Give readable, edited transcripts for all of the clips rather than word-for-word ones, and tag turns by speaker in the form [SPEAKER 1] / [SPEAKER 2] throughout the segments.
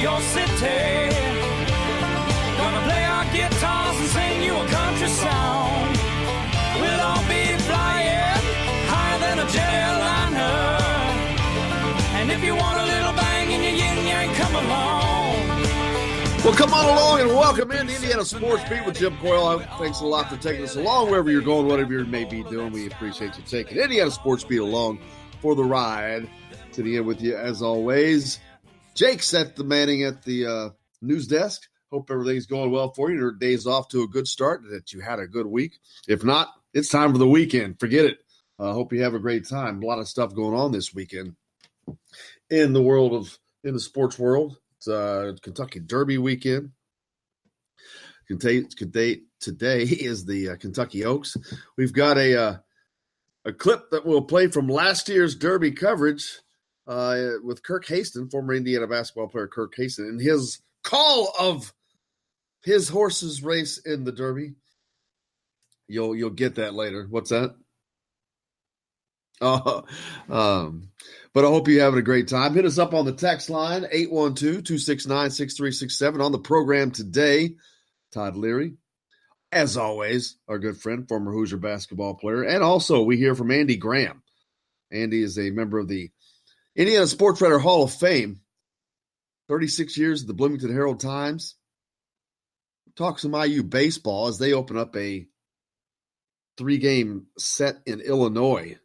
[SPEAKER 1] your city. Gonna play our guitars and sing you a country song. We'll all be flying higher than a jet airliner. And if you want a little bang in your yin-yang, come along.
[SPEAKER 2] Well, come on along and welcome in to Indiana Sports Beat with Jim Coyle. Thanks a lot for taking us along wherever you're going, whatever you may be doing. We appreciate you taking Indiana Sports Beat along for the ride to the end with you, as always. Jake's at the manning at the news desk. Hope everything's going well for you. Your day's off to a good start, that you had a good week. If not, it's time for the weekend. Forget it. Hope you have a great time. A lot of stuff going on this weekend in the sports world. It's Kentucky Derby weekend. Today is the Kentucky Oaks. We've got a clip that we'll play from last year's Derby coverage with Kirk Haston, former Indiana basketball player Kirk Haston, and his call of his horse's race in the Derby. You'll get that later. What's that? But I hope you're having a great time. Hit us up on the text line, 812-269-6367. On the program today, Todd Leary. As always, our good friend, former Hoosier basketball player. And also, we hear from Andy Graham. Andy is a member of the Indiana Sports Writer Hall of Fame. 36 years at the Bloomington Herald-Times. Talk some IU baseball as they open up a 3-game set in Illinois.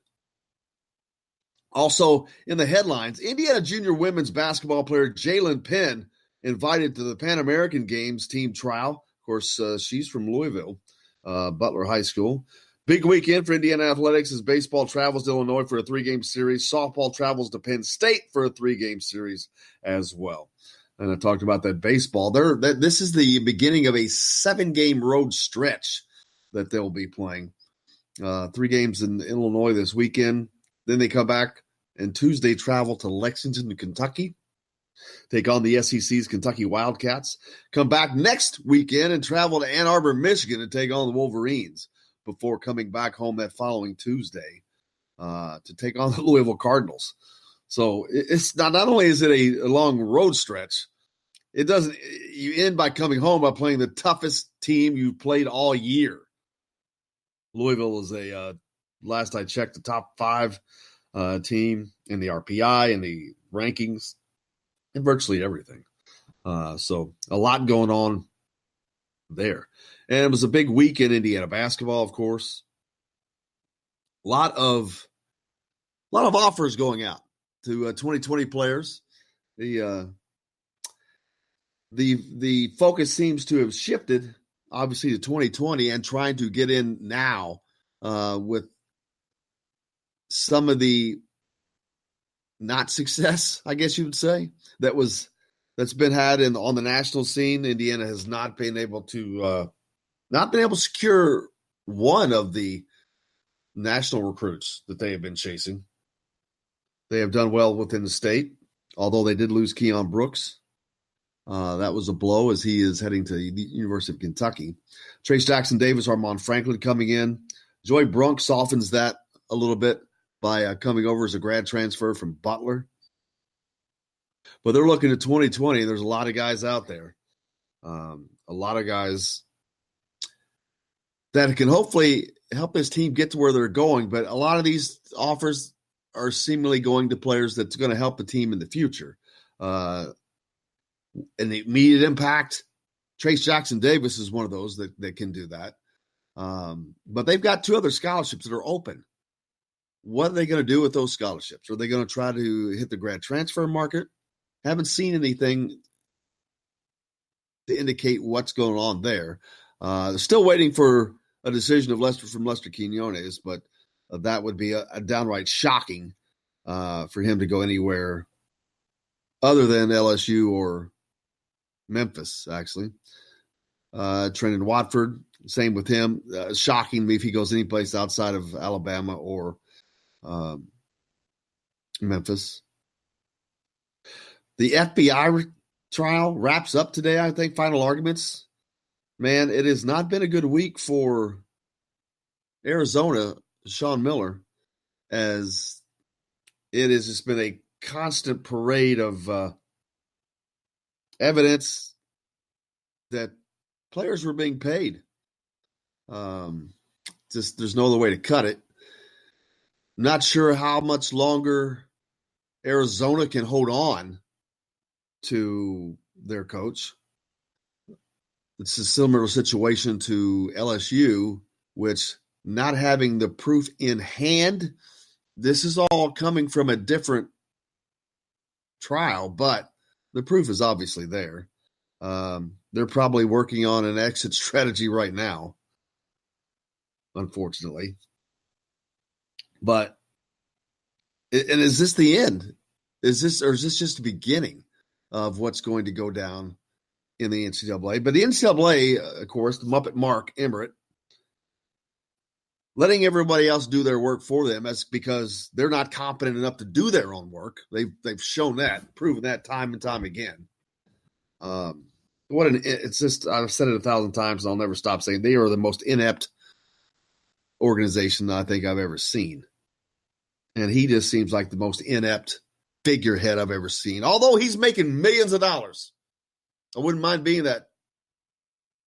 [SPEAKER 2] Also, in the headlines, Indiana junior women's basketball player Jalen Penn invited to the Pan American Games team trial. Of course, she's from Louisville, Butler High School. Big weekend for Indiana athletics as baseball travels to Illinois for a 3-game series. Softball travels to Penn State for a 3-game series as well. And I talked about that baseball. This is the beginning of a 7-game road stretch that they'll be playing. 3 games in Illinois this weekend. Then they come back and Tuesday travel to Lexington, Kentucky, take on the SEC's Kentucky Wildcats. Come back next weekend and travel to Ann Arbor, Michigan, and take on the Wolverines before coming back home that following Tuesday to take on the Louisville Cardinals. So it's not only is it a long road stretch, you end by coming home by playing the toughest team you've played all year. Louisville is last I checked, the top 5 team in the RPI and the rankings and virtually everything. So a lot going on there. And it was a big week in Indiana basketball, of course. A lot of offers going out to 2020 players. The focus seems to have shifted, obviously, to 2020 and trying to get in now with some of the not success, I guess you would say, that's been had on the national scene. Indiana has not been able to secure one of the national recruits that they have been chasing. They have done well within the state, although they did lose Keon Brooks. That was a blow as he is heading to the University of Kentucky. Trace Jackson Davis, Armand Franklin coming in. Joy Brunk softens that a little bit by coming over as a grad transfer from Butler. But they're looking at 2020. There's a lot of guys out there. A lot of guys that can hopefully help this team get to where they're going. But a lot of these offers are seemingly going to players that's going to help the team in the future. And the immediate impact, Trace Jackson Davis is one of those that can do that. But they've got 2 other scholarships that are open. What are they going to do with those scholarships? Are they going to try to hit the grad transfer market? Haven't seen anything to indicate what's going on there. They're still waiting for a decision of Lester Quinones, but that would be a downright shocking for him to go anywhere other than LSU or Memphis, actually. Trenton Watford, same with him. Shocking me if he goes any place outside of Alabama or Memphis. The FBI trial wraps up today, I think, final arguments. Man, it has not been a good week for Arizona, Sean Miller, as it has just been a constant parade of evidence that players were being paid. Just there's no other way to cut it. Not sure how much longer Arizona can hold on to their coach. It's a similar situation to LSU, which not having the proof in hand, this is all coming from a different trial, but the proof is obviously there. They're probably working on an exit strategy right now, unfortunately. But, and is this the end? Is this just the beginning of what's going to go down in the NCAA? But the NCAA, of course, the Muppet Mark Emmert, letting everybody else do their work for them. That's because they're not competent enough to do their own work. They've shown that, proven that time and time again. It's just, I've said it 1,000 times, and I'll never stop saying they are the most inept organization I think I've ever seen. And he just seems like the most inept figurehead I've ever seen. Although he's making millions of dollars. I wouldn't mind being that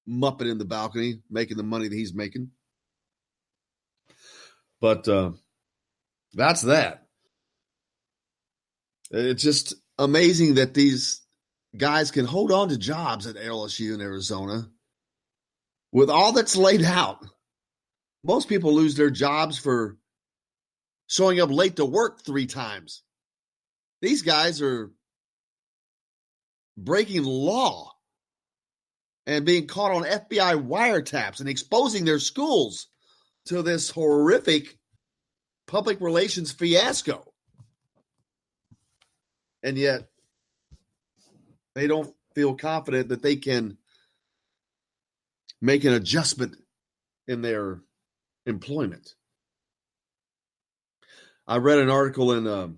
[SPEAKER 2] Muppet in the balcony, making the money that he's making. But that's that. It's just amazing that these guys can hold on to jobs at LSU and Arizona with all that's laid out. Most people lose their jobs for showing up late to work 3 times. These guys are breaking law and being caught on FBI wiretaps and exposing their schools to this horrific public relations fiasco. And yet, they don't feel confident that they can make an adjustment in their employment. I read an article in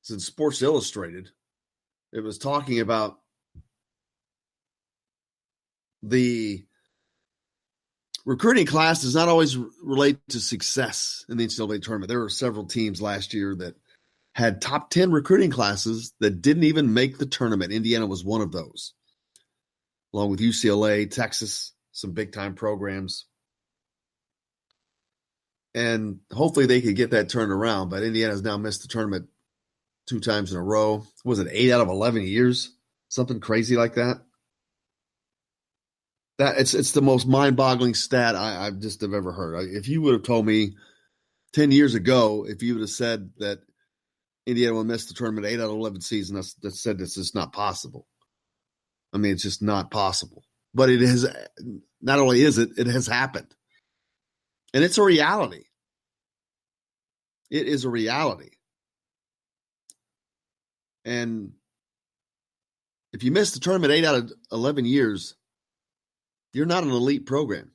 [SPEAKER 2] Sports Illustrated. It was talking about the recruiting class does not always relate to success in the NCAA tournament. There were several teams last year that had top 10 recruiting classes that didn't even make the tournament. Indiana was one of those, along with UCLA, Texas, some big-time programs. And hopefully they could get that turned around, but Indiana's now missed the tournament 2 times in a row. Was it 8 out of 11 years? Something crazy like that. It's the most mind-boggling stat I just have ever heard. If you would have told me 10 years ago, if you would have said that Indiana would miss the tournament 8 out of 11 seasons, that said it's just not possible. I mean, it's just not possible. But it is. Not only is it, it has happened. And it's a reality. It is a reality. And if you miss the tournament 8 out of 11 years, you're not an elite program.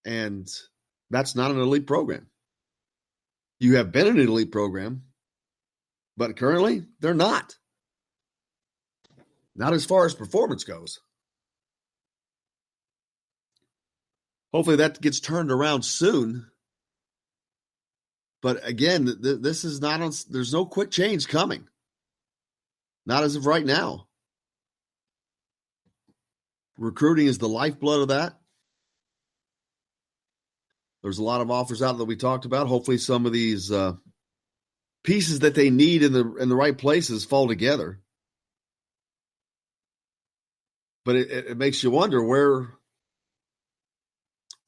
[SPEAKER 2] And that's not an elite program. You have been an elite program, but currently they're not. Not as far as performance goes. Hopefully that gets turned around soon. But again, this is not on, there's no quick change coming. Not as of right now. Recruiting is the lifeblood of that. There's a lot of offers out that we talked about. Hopefully some of these pieces that they need in the right places fall together. But it makes you wonder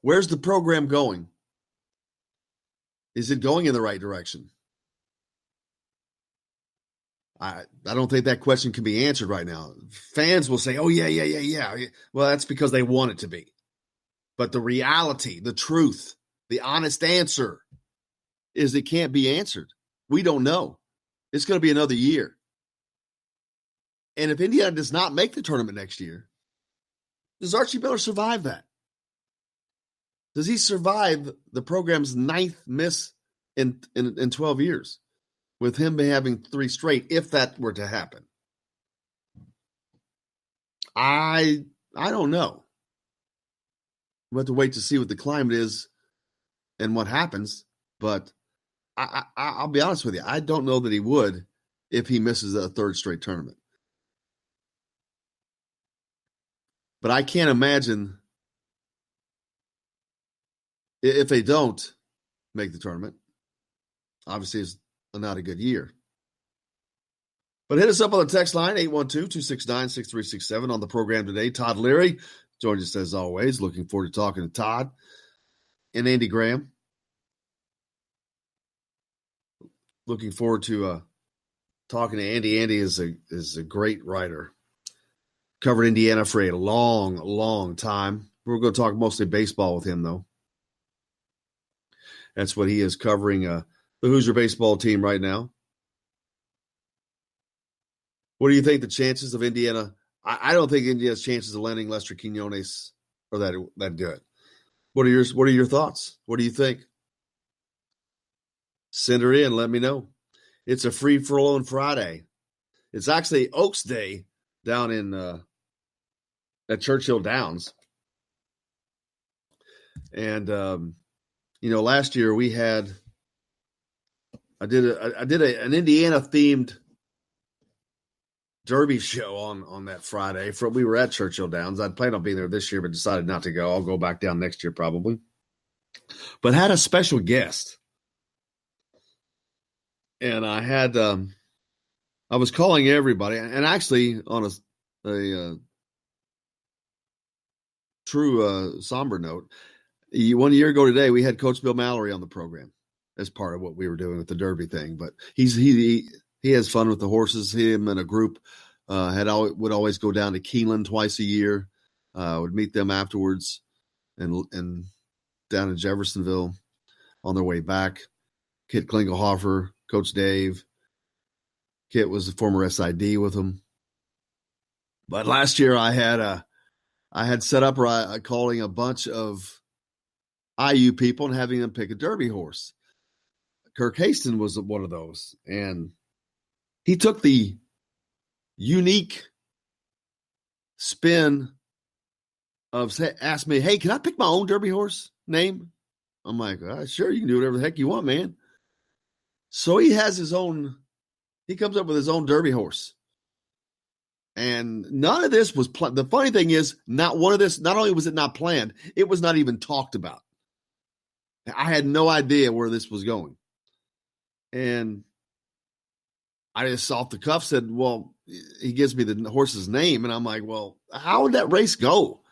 [SPEAKER 2] where's the program going? Is it going in the right direction? I don't think that question can be answered right now. Fans will say, oh, yeah. Well, that's because they want it to be. But the reality, the truth, the honest answer is it can't be answered. We don't know. It's going to be another year. And if Indiana does not make the tournament next year, does Archie Miller survive that? Does he survive the program's 9th miss in 12 years with him having 3 straight, if that were to happen? I don't know. We'll have to wait to see what the climate is and what happens. But I'll be honest with you. I don't know that he would. if he misses a third straight tournament. But I can't imagine if they don't make the tournament. Obviously, it's not a good year. But hit us up on the text line, 812-269-6367 on the program today. Todd Leary joins us as always. Looking forward to talking to Todd and Andy Graham. Looking forward to talking to Andy. Andy is a great writer. Covered Indiana for a long, long time. We're going to talk mostly baseball with him, though. That's what he is covering, the Hoosier baseball team right now. What do you think the chances of Indiana? I don't think Indiana's chances of landing Lester Quinones are that good. What are your thoughts? What do you think? Send her in. Let me know. It's a free-flowing Friday. It's actually Oaks Day down in at Churchill Downs. And last year we had I did an Indiana themed Derby show on that Friday. We were at Churchill Downs. I'd planned on being there this year, but decided not to go. I'll go back down next year probably. But had a special guest. And I had I was calling everybody, and actually on a true somber note, 1 year ago today, we had Coach Bill Mallory on the program as part of what we were doing with the Derby thing. But he has fun with the horses. Him and a group would always go down to Keeneland twice a year. Would meet them afterwards, and down in Jeffersonville on their way back. Kit Klingelhofer, Coach Dave. Kit was the former SID with him. But last year I had set up calling a bunch of IU people and having them pick a Derby horse. Kirk Haston was one of those, and he took the unique spin of asked me, "Hey, can I pick my own Derby horse name?" I'm like, "Sure, you can do whatever the heck you want, man." So he has his own. He comes up with his own Derby horse, and none of this was planned. The funny thing is, not one of this. Not only was it not planned, it was not even talked about. I had no idea where this was going, and I just off the cuff said, "Well," he gives me the horse's name, and I'm like, "Well, how would that race go?"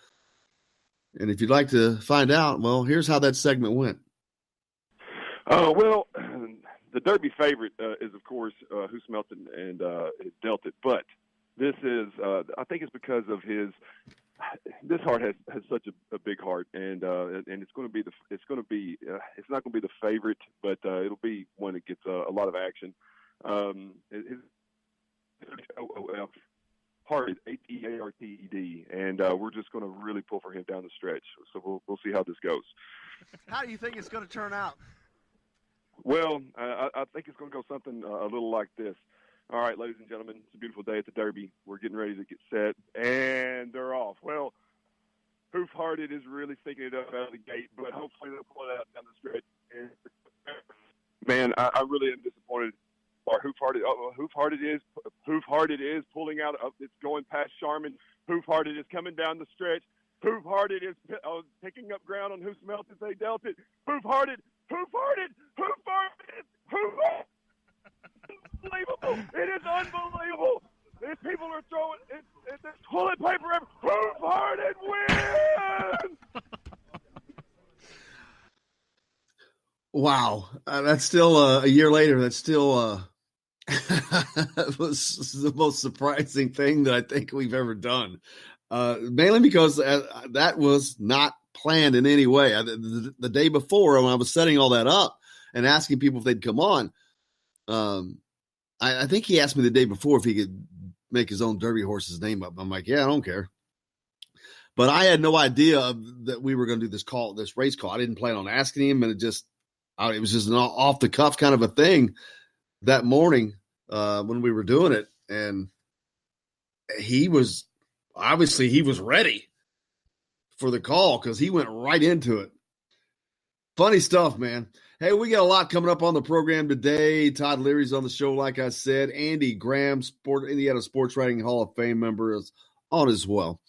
[SPEAKER 2] And if you'd like to find out, well, here's how that segment went.
[SPEAKER 3] Well, the Derby favorite is, of course, Who Smelt It and Dealt It. But this is, I think it's because of this heart has such a big heart, and it's going to be it's not going to be the favorite, but it'll be one that gets a lot of action. His Heart is Hearted, and we're just going to really pull for him down the stretch. So we'll see how this goes.
[SPEAKER 4] How do you think it's going to turn out?
[SPEAKER 3] Well, I think it's going to go something a little like this. All right, ladies and gentlemen, it's a beautiful day at the Derby. We're getting ready to get set, and they're off. Well, Hoof-Hearted is really sticking it up out of the gate, but hopefully they'll pull it out down the stretch. And, man, I really am disappointed. Hoof-Hearted is pulling out. It's going past Charmin. Hoof-Hearted is coming down the stretch. Hoof-Hearted is picking up ground on Who Smelt It, They Dealt It. Hoof-Hearted. Unbelievable. It is unbelievable. These people are throwing it's toilet paper everywhere. Hoof-Hearted wins!
[SPEAKER 2] Wow. That's still a year later. That's still it was the most surprising thing that I think we've ever done. Mainly because that was not planned in any way. The day before, when I was setting all that up and asking people if they'd come on, I think he asked me the day before if he could make his own Derby horse's name up. I'm like, yeah, I don't care. But I had no idea that we were going to do this race call. I didn't plan on asking him, and it was just an off the cuff kind of a thing that morning when we were doing it. And he was ready for the call because he went right into it. Funny stuff, man. Hey, we got a lot coming up on the program today. Todd Leary's on the show, like I said. Andy Graham, Indiana Sports Writing Hall of Fame member, is on as well.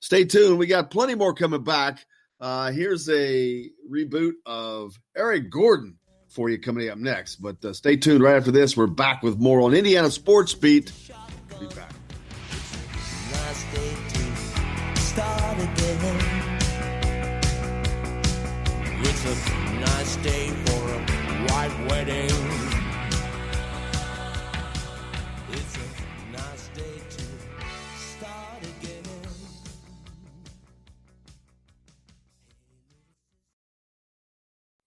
[SPEAKER 2] Stay tuned. We got plenty more coming back. Here's a reboot of Eric Gordon for you coming up next. But stay tuned. Right after this, we're back with more on Indiana Sports Beat. We'll be back.
[SPEAKER 5] Nice day to start again. It's a nice day for a white wedding. It's a nice day to start again.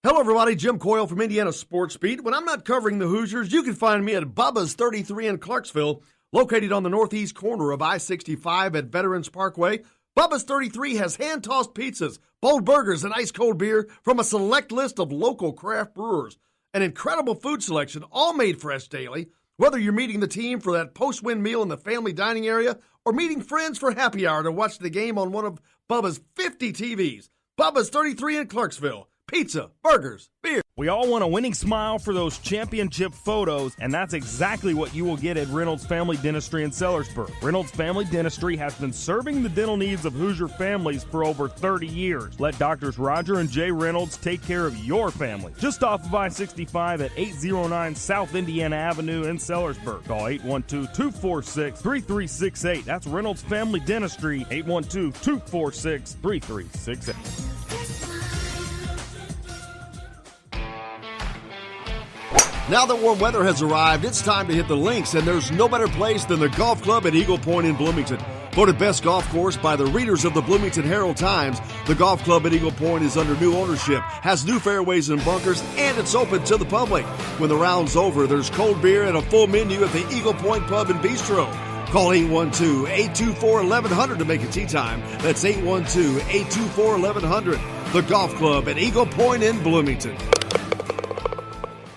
[SPEAKER 4] Hello, everybody. Jim Coyle from Indiana Sports Beat. When I'm not covering the Hoosiers, you can find me at Bubba's 33 in Clarksville, located on the northeast corner of I-65 at Veterans Parkway. Bubba's 33 has hand-tossed pizzas, bold burgers, and ice-cold beer from a select list of local craft brewers. An incredible food selection, all made fresh daily. Whether you're meeting the team for that post-win meal in the family dining area or meeting friends for happy hour to watch the game on one of Bubba's 50 TVs. Bubba's 33 in Clarksville. Pizza, burgers, beer.
[SPEAKER 6] We all want a winning smile for those championship photos, and that's exactly what you will get at Reynolds Family Dentistry in Sellersburg. Reynolds Family Dentistry has been serving the dental needs of Hoosier families for over 30 years. Let Doctors Roger and Jay Reynolds take care of your family. Just off of I-65 at 809 South Indiana Avenue in Sellersburg. Call 812-246-3368. That's Reynolds Family Dentistry, 812-246-3368.
[SPEAKER 4] Now that warm weather has arrived, it's time to hit the links, and there's no better place than the golf club at Eagle Point in Bloomington. Voted best golf course by the readers of the Bloomington Herald-Times, the golf club at Eagle Point is under new ownership, has new fairways and bunkers, and it's open to the public. When the round's over, there's cold beer and a full menu at the Eagle Point Pub and Bistro. Call 812-824-1100 to make a tee time. That's 812-824-1100. The golf club at Eagle Point in Bloomington.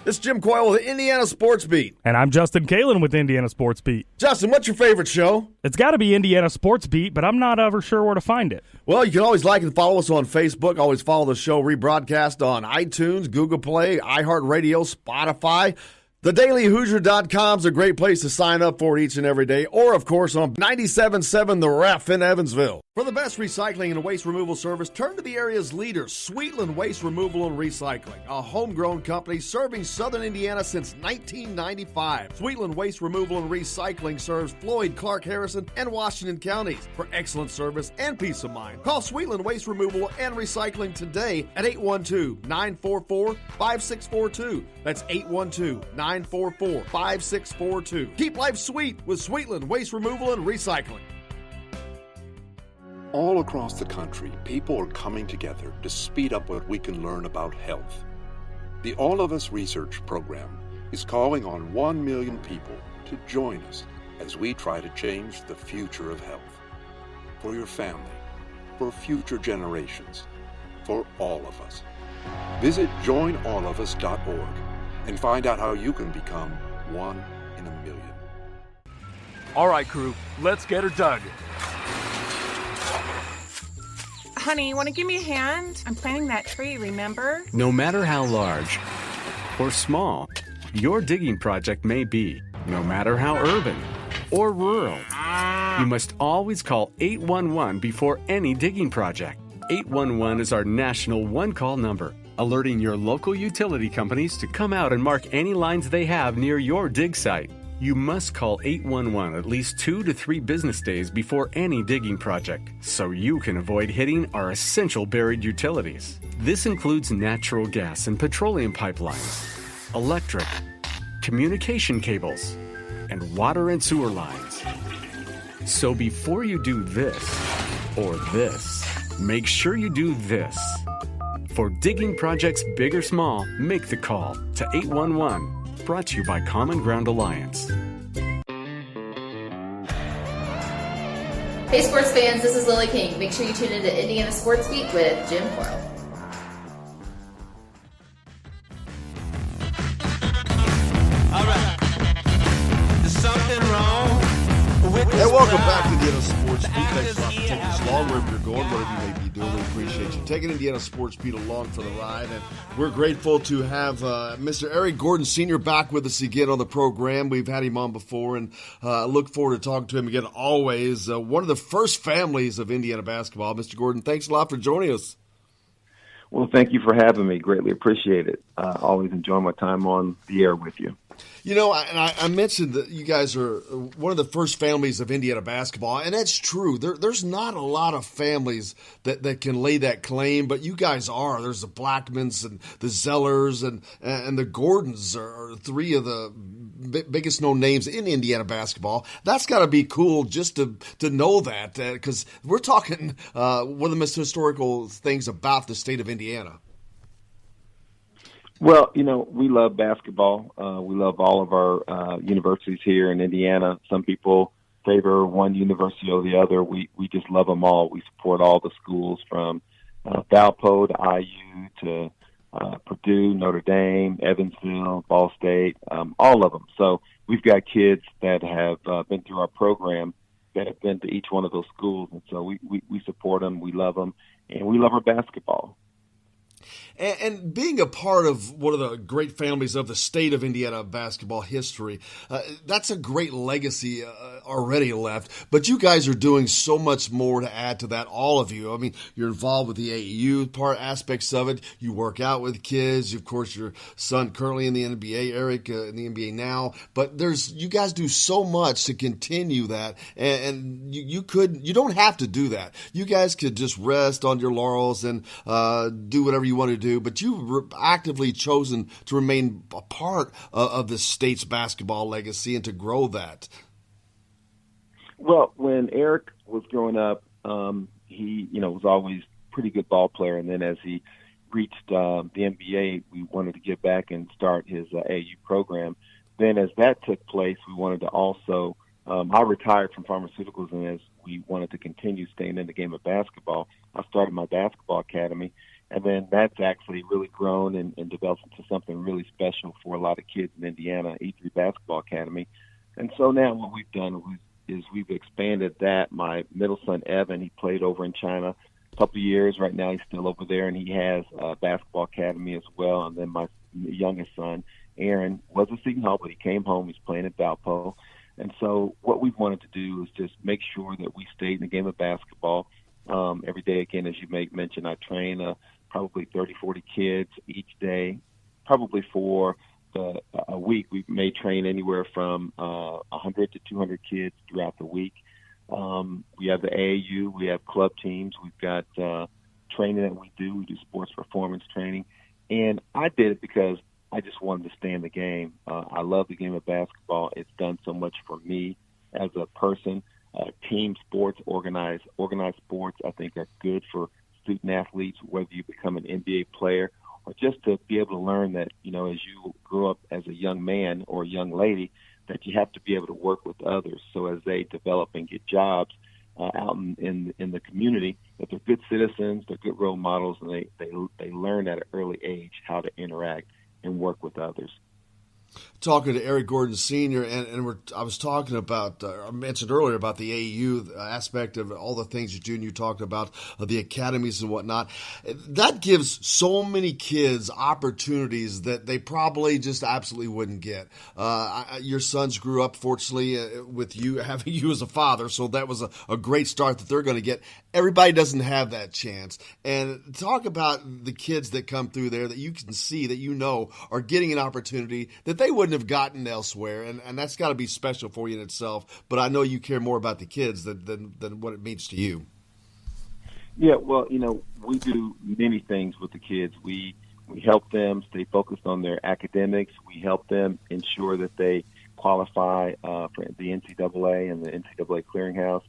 [SPEAKER 4] It's Jim Coyle with the Indiana Sports Beat.
[SPEAKER 6] And I'm Justin Kalen with Indiana Sports Beat.
[SPEAKER 4] Justin, what's your favorite show?
[SPEAKER 6] It's got to be Indiana Sports Beat, but I'm not ever sure where to find it.
[SPEAKER 4] Well, you can always like and follow us on Facebook. Always follow the show rebroadcast on iTunes, Google Play, iHeartRadio, Spotify. TheDailyHoosier.com is a great place to sign up for it each and every day. Or, of course, on 97.7 The Ref in Evansville. For the best recycling and waste removal service, turn to the area's leader, Sweetland Waste Removal and Recycling, a homegrown company serving southern Indiana since 1995. Sweetland Waste Removal and Recycling serves Floyd, Clark, Harrison, and Washington counties. For excellent service and peace of mind, call Sweetland Waste Removal and Recycling today at 812-944-5642. That's 812-944-5642. Keep life sweet with Sweetland Waste Removal and Recycling.
[SPEAKER 7] All across the country, people are coming together to speed up what we can learn about health. The All of Us Research Program is calling on 1 million people to join us as we try to change the future of health. For your family, for future generations, for all of us. Visit joinallofus.org and find out how you can become 1 in a million.
[SPEAKER 8] All right, crew, let's get her dug.
[SPEAKER 9] Honey, you want to give me a hand? I'm planting that tree, remember?
[SPEAKER 10] No matter how large or small your digging project may be, no matter how urban or rural, you must always call 811 before any digging project. 811 is our national one-call number, alerting your local utility companies to come out and mark any lines they have near your dig site. You must call 811 at least 2 to 3 business days before any digging project, so you can avoid hitting our essential buried utilities. This includes natural gas and petroleum pipelines, electric, communication cables, and water and sewer lines. So before you do this or this, make sure you do this. For digging projects big or small, make the call to 811. Brought to you by Common Ground Alliance.
[SPEAKER 11] Hey sports fans, this is Lily King. Make sure you tune into Indiana Sports Beat with Jim Coyle.
[SPEAKER 5] All right. There's something wrong with this
[SPEAKER 4] welcome back to Indiana Sports Beat. Thanks a lot for taking us along wherever you're going, whatever you may be doing. We appreciate you taking Indiana Sports Beat along for the ride. And we're grateful to have Mr. Eric Gordon Sr. back with us again on the program. We've had him on before, and look forward to talking to him again always. One of the first families of Indiana basketball. Mr. Gordon, thanks a lot for joining us.
[SPEAKER 12] Well, thank you for having me. Greatly appreciate it. Always enjoy my time on the air with you.
[SPEAKER 4] You know, I mentioned that you guys are one of the first families of Indiana basketball, and that's true. There's not a lot of families that can lay that claim, but you guys are. There's the Blackmans and the Zellers and the Gordons are three of the biggest known names in Indiana basketball. That's got to be cool just to know that, because we're talking one of the most historical things about the state of Indiana.
[SPEAKER 12] Well, you know, we love basketball. We love all of our universities here in Indiana. Some people favor one university or the other. We just love them all. We support all the schools from Valpo to IU to Purdue, Notre Dame, Evansville, Ball State, all of them. So we've got kids that have been through our program that have been to each one of those schools. And so we support them, we love them, and we love our basketball.
[SPEAKER 4] And being a part of one of the great families of the state of Indiana basketball history, that's a great legacy already left. But you guys are doing so much more to add to that, all of you. I mean, you're involved with the AAU part aspects of it. You work out with kids. Of course, your son currently in the NBA, Eric, in the NBA now. But you guys do so much to continue that. And you don't have to do that. You guys could just rest on your laurels and do whatever you want to do, but you've actively chosen to remain a part of the state's basketball legacy and to grow that.
[SPEAKER 12] Well, when Eric was growing up, he, was always a pretty good ball player, and then as he reached the NBA, we wanted to give back and start his AAU program. Then as that took place, we wanted to also I retired from pharmaceuticals, and as we wanted to continue staying in the game of basketball, I started my basketball academy. And then that's actually really grown and developed into something really special for a lot of kids in Indiana, E3 Basketball Academy. And so now what we've done is we've expanded that. My middle son, Evan, he played over in China a couple of years. Right now he's still over there, and he has a basketball academy as well. And then my youngest son, Aaron, was a Seton Hall, but he came home. He's playing at Valpo. And so what we've wanted to do is just make sure that we stay in the game of basketball. Every day, again, as you mentioned, I train probably 30, 40 kids each day. Probably for a week, we may train anywhere from 100 to 200 kids throughout the week. We have the AAU. We have club teams. We've got training that we do. We do sports performance training. And I did it because I just wanted to stay in the game. I love the game of basketball. It's done so much for me as a person. Team sports, organized sports, I think are good for student athletes, whether you become an NBA player or just to be able to learn that, as you grow up as a young man or a young lady, that you have to be able to work with others. So as they develop and get jobs out in the community, that they're good citizens, they're good role models, and they learn at an early age how to interact and work with others.
[SPEAKER 4] Talking to Eric Gordon Sr., and I was talking about, I mentioned earlier about the AAU aspect of all the things you do, and you talked about the academies and whatnot. That gives so many kids opportunities that they probably just absolutely wouldn't get. Your sons grew up, fortunately, with you, having you as a father, so that was a great start that they're going to get. Everybody doesn't have that chance. And talk about the kids that come through there that you can see, that are getting an opportunity that they wouldn't have gotten elsewhere, and that's got to be special for you in itself. But I know you care more about the kids than what it means to you.
[SPEAKER 12] Yeah, well, we do many things with the kids. We help them stay focused on their academics. We help them ensure that they qualify for the NCAA and the NCAA clearinghouse.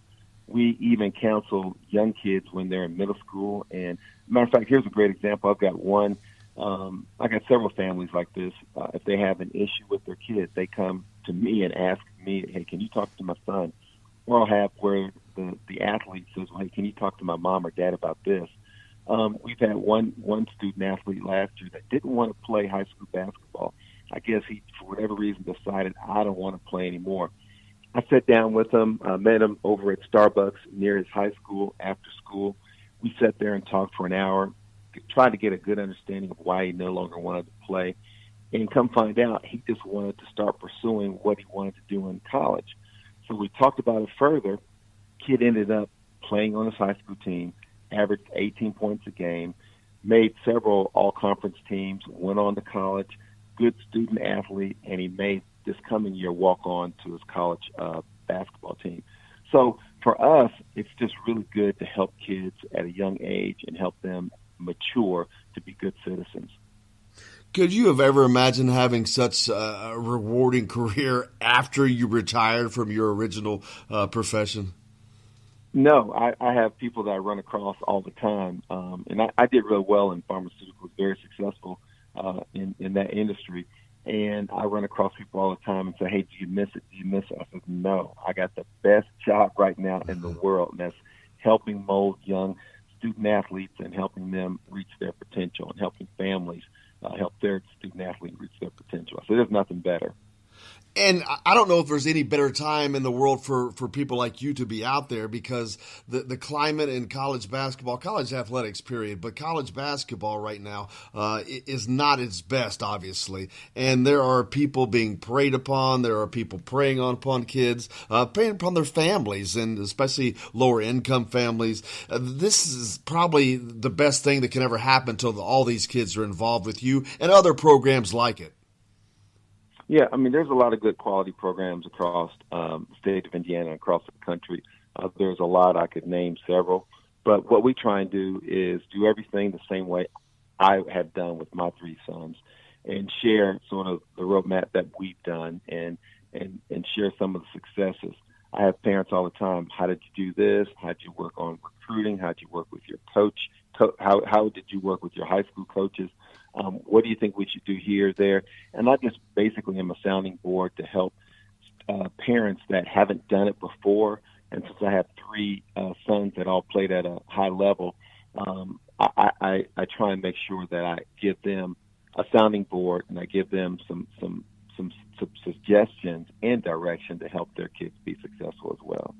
[SPEAKER 12] We even counsel young kids when they're in middle school. And matter of fact, here's a great example. I've got one. I got several families like this. If they have an issue with their kids, they come to me and ask me, "Hey, can you talk to my son?" Or I'll have where the athlete says, "Well, hey, can you talk to my mom or dad about this?" We've had one student athlete last year that didn't want to play high school basketball. I guess he, for whatever reason, decided, I don't want to play anymore. I sat down with him, met him over at Starbucks near his high school after school. We sat there and talked for an hour, tried to get a good understanding of why he no longer wanted to play. And come find out, he just wanted to start pursuing what he wanted to do in college. So we talked about it further. Kid ended up playing on his high school team, averaged 18 points a game, made several all-conference teams, went on to college, good student athlete, and he made this coming year walk on to his college basketball team. So for us, it's just really good to help kids at a young age and help them mature to be good citizens.
[SPEAKER 4] Could you have ever imagined having such a rewarding career after you retired from your original profession?
[SPEAKER 12] No, I have people that I run across all the time, and I did real well in pharmaceuticals, very successful in that industry. And I run across people all the time and say, hey, do you miss it? Do you miss it? I said, no, I got the best job right now in the world, and that's helping mold young student athletes and helping them reach their potential and helping families help their student athlete reach their potential. So there's nothing better.
[SPEAKER 4] And I don't know if there's any better time in the world for people like you to be out there, because the climate in college basketball, college athletics period, but college basketball right now is not its best, obviously. And there are people being preyed upon. There are people preying upon kids, preying upon their families, and especially lower income families. This is probably the best thing that can ever happen until all these kids are involved with you and other programs like it.
[SPEAKER 12] Yeah, I mean, there's a lot of good quality programs across the state of Indiana and across the country. There's a lot. I could name several. But what we try and do is do everything the same way I have done with my three sons and share sort of the roadmap that we've done and share some of the successes. I have parents all the time. How did you do this? How did you work on recruiting? How did you work with your coach? How did you work with your high school coaches? What do you think we should do here, there? And I just basically am a sounding board to help parents that haven't done it before. And since I have three sons that all played at a high level, I try and make sure that I give them a sounding board and I give them some suggestions and direction to help their kids be successful as well.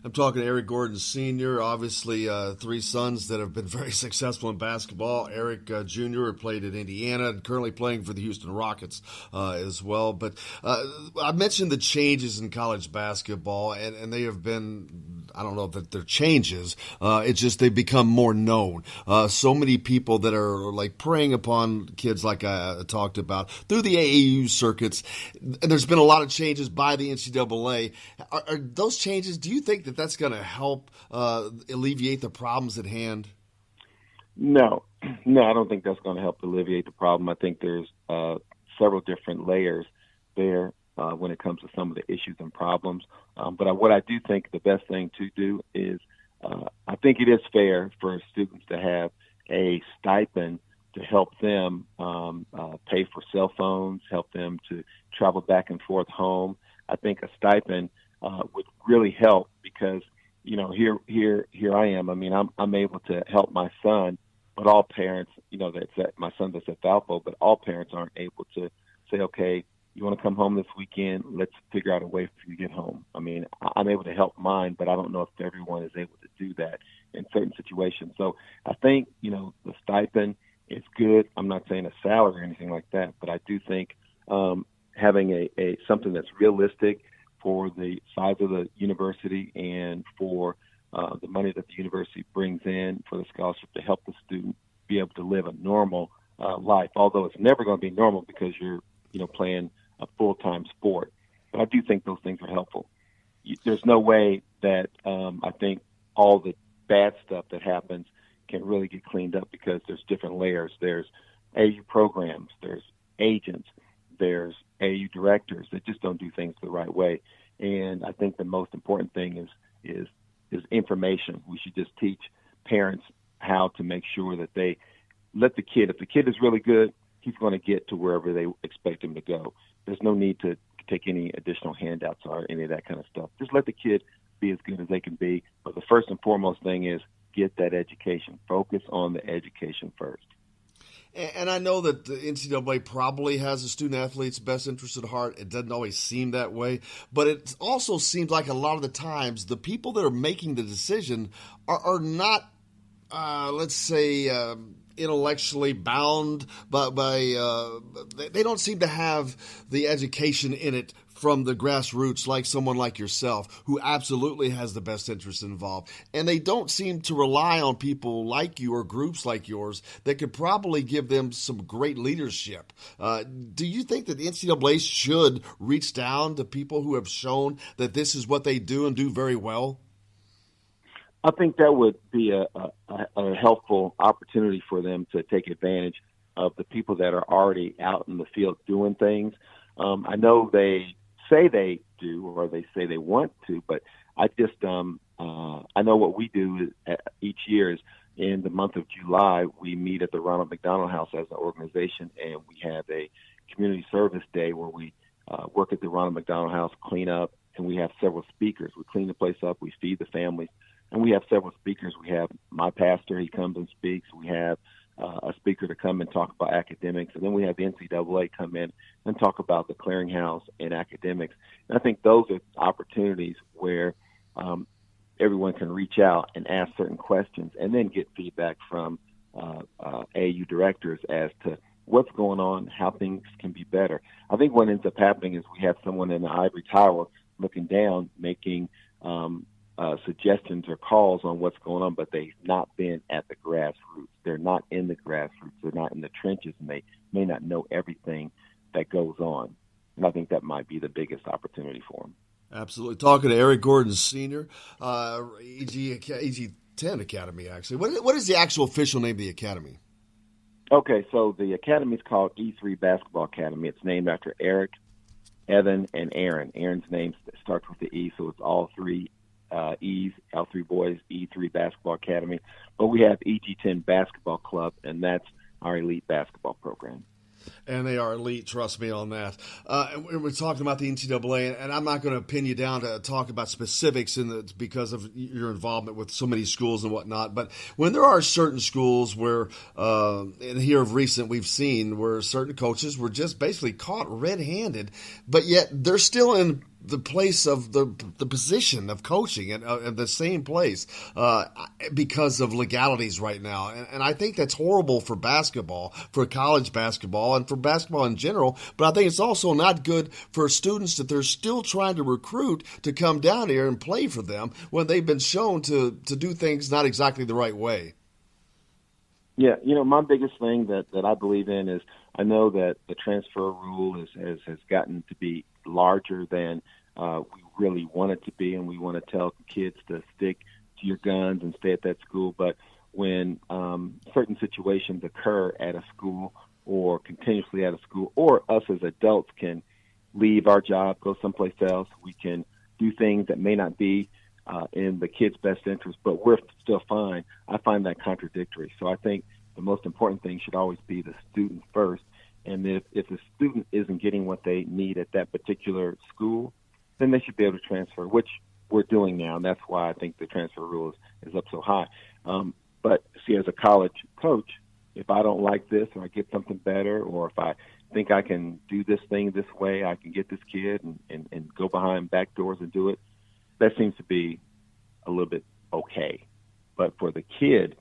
[SPEAKER 4] I'm talking to Eric Gordon Sr., obviously three sons that have been very successful in basketball. Eric Jr. played at Indiana and currently playing for the Houston Rockets as well. But I mentioned the changes in college basketball, and they have been, I don't know that they're changes. It's just they've become more known. So many people that are like preying upon kids like I talked about through the AAU circuits. And there's been a lot of changes by the NCAA. Are those changes, do you think that that's going to help alleviate the problems at hand?
[SPEAKER 12] No, I don't think that's going to help alleviate the problem. I think there's several different layers there when it comes to some of the issues and problems. But what I do think the best thing to do is I think it is fair for students to have a stipend to help them pay for cell phones, help them to travel back and forth home. I think a stipend would really help because, you know, here I am. I mean, I'm able to help my son, but all parents, you know, my son that's at Valpo, but all parents aren't able to say, okay, you want to come home this weekend? Let's figure out a way for you to get home. I mean, I'm able to help mine, but I don't know if everyone is able to do that in certain situations. So I think, you know, the stipend is good. I'm not saying a salary or anything like that, but I do think having a something that's realistic for the size of the university and for the money that the university brings in for the scholarship to help the student be able to live a normal life, although it's never going to be normal because you're, you know, playing a full-time sport. But I do think those things are helpful. There's no way that I think all the bad stuff that happens can really get cleaned up because there's different layers. There's AU programs, there's agents, there's AU directors that just don't do things the right way. And I think the most important thing is information. We should just teach parents how to make sure that they let the kid, if the kid is really good, he's going to get to wherever they expect him to go. There's no need to take any additional handouts or any of that kind of stuff. Just let the kid be as good as they can be. But the first and foremost thing is get that education. Focus on the education first.
[SPEAKER 4] And I know that the NCAA probably has the student athlete's best interest at heart. It doesn't always seem that way, but it also seems like a lot of the times the people that are making the decision are not, let's say, intellectually bound they don't seem to have the education in it from the grassroots like someone like yourself who absolutely has the best interest involved. And they don't seem to rely on people like you or groups like yours that could probably give them some great leadership. Do you think that the NCAA should reach down to people who have shown that this is what they do and do very well?
[SPEAKER 12] I think that would be a helpful opportunity for them to take advantage of the people that are already out in the field doing things. I know they say they do or they say they want to, but I just I know what we do each year is in the month of July, we meet at the Ronald McDonald House as an organization, and we have a community service day where we work at the Ronald McDonald House, clean up, and we have several speakers. We clean the place up, we feed the families, and we have several speakers. We have my pastor, he comes and speaks. We have a speaker to come and talk about academics. And then we have the NCAA come in and talk about the clearinghouse and academics. And I think those are opportunities where everyone can reach out and ask certain questions and then get feedback from AAU directors as to what's going on, how things can be better. I think what ends up happening is we have someone in the ivory tower looking down, making suggestions or calls on what's going on, but they've not been at the grassroots. They're not in the grassroots. They're not in the trenches, and they may not know everything that goes on. And I think that might be the biggest opportunity for them.
[SPEAKER 4] Absolutely. Talking to Eric Gordon Sr., EG10 Academy, actually. What is the actual official name of the academy?
[SPEAKER 12] Okay, so the academy is called E3 Basketball Academy. It's named after Eric, Evan, and Aaron. Aaron's name starts with the E, so it's all three E's, L3 Boys, E3 Basketball Academy. But we have EG10 Basketball Club, and that's our elite basketball program.
[SPEAKER 4] And they are elite, trust me on that. And we're talking about the NCAA, and I'm not going to pin you down to talk about specifics because of your involvement with so many schools and whatnot. But when there are certain schools where, and here of recent we've seen where certain coaches were just basically caught red-handed, but yet they're still in the place of the position of coaching at the same place because of legalities right now. And I think that's horrible for basketball, for college basketball, and for basketball in general. But I think it's also not good for students that they're still trying to recruit to come down here and play for them when they've been shown to do things not exactly the right way.
[SPEAKER 12] Yeah, my biggest thing that I believe in is I know that the transfer rule has gotten to be larger than we really want it to be, and we want to tell kids to stick to your guns and stay at that school. But when certain situations occur at a school or continuously at a school, or us as adults can leave our job, go someplace else, we can do things that may not be in the kid's best interest, but we're still fine. I find that contradictory. So I think the most important thing should always be the student first. And if the student isn't getting what they need at that particular school, then they should be able to transfer, which we're doing now. And that's why I think the transfer rule is up so high. But see, as a college coach, if I don't like this or I get something better, or if I think I can do this thing this way, I can get this kid and go behind back doors and do it, that seems to be a little bit okay. But for the kid,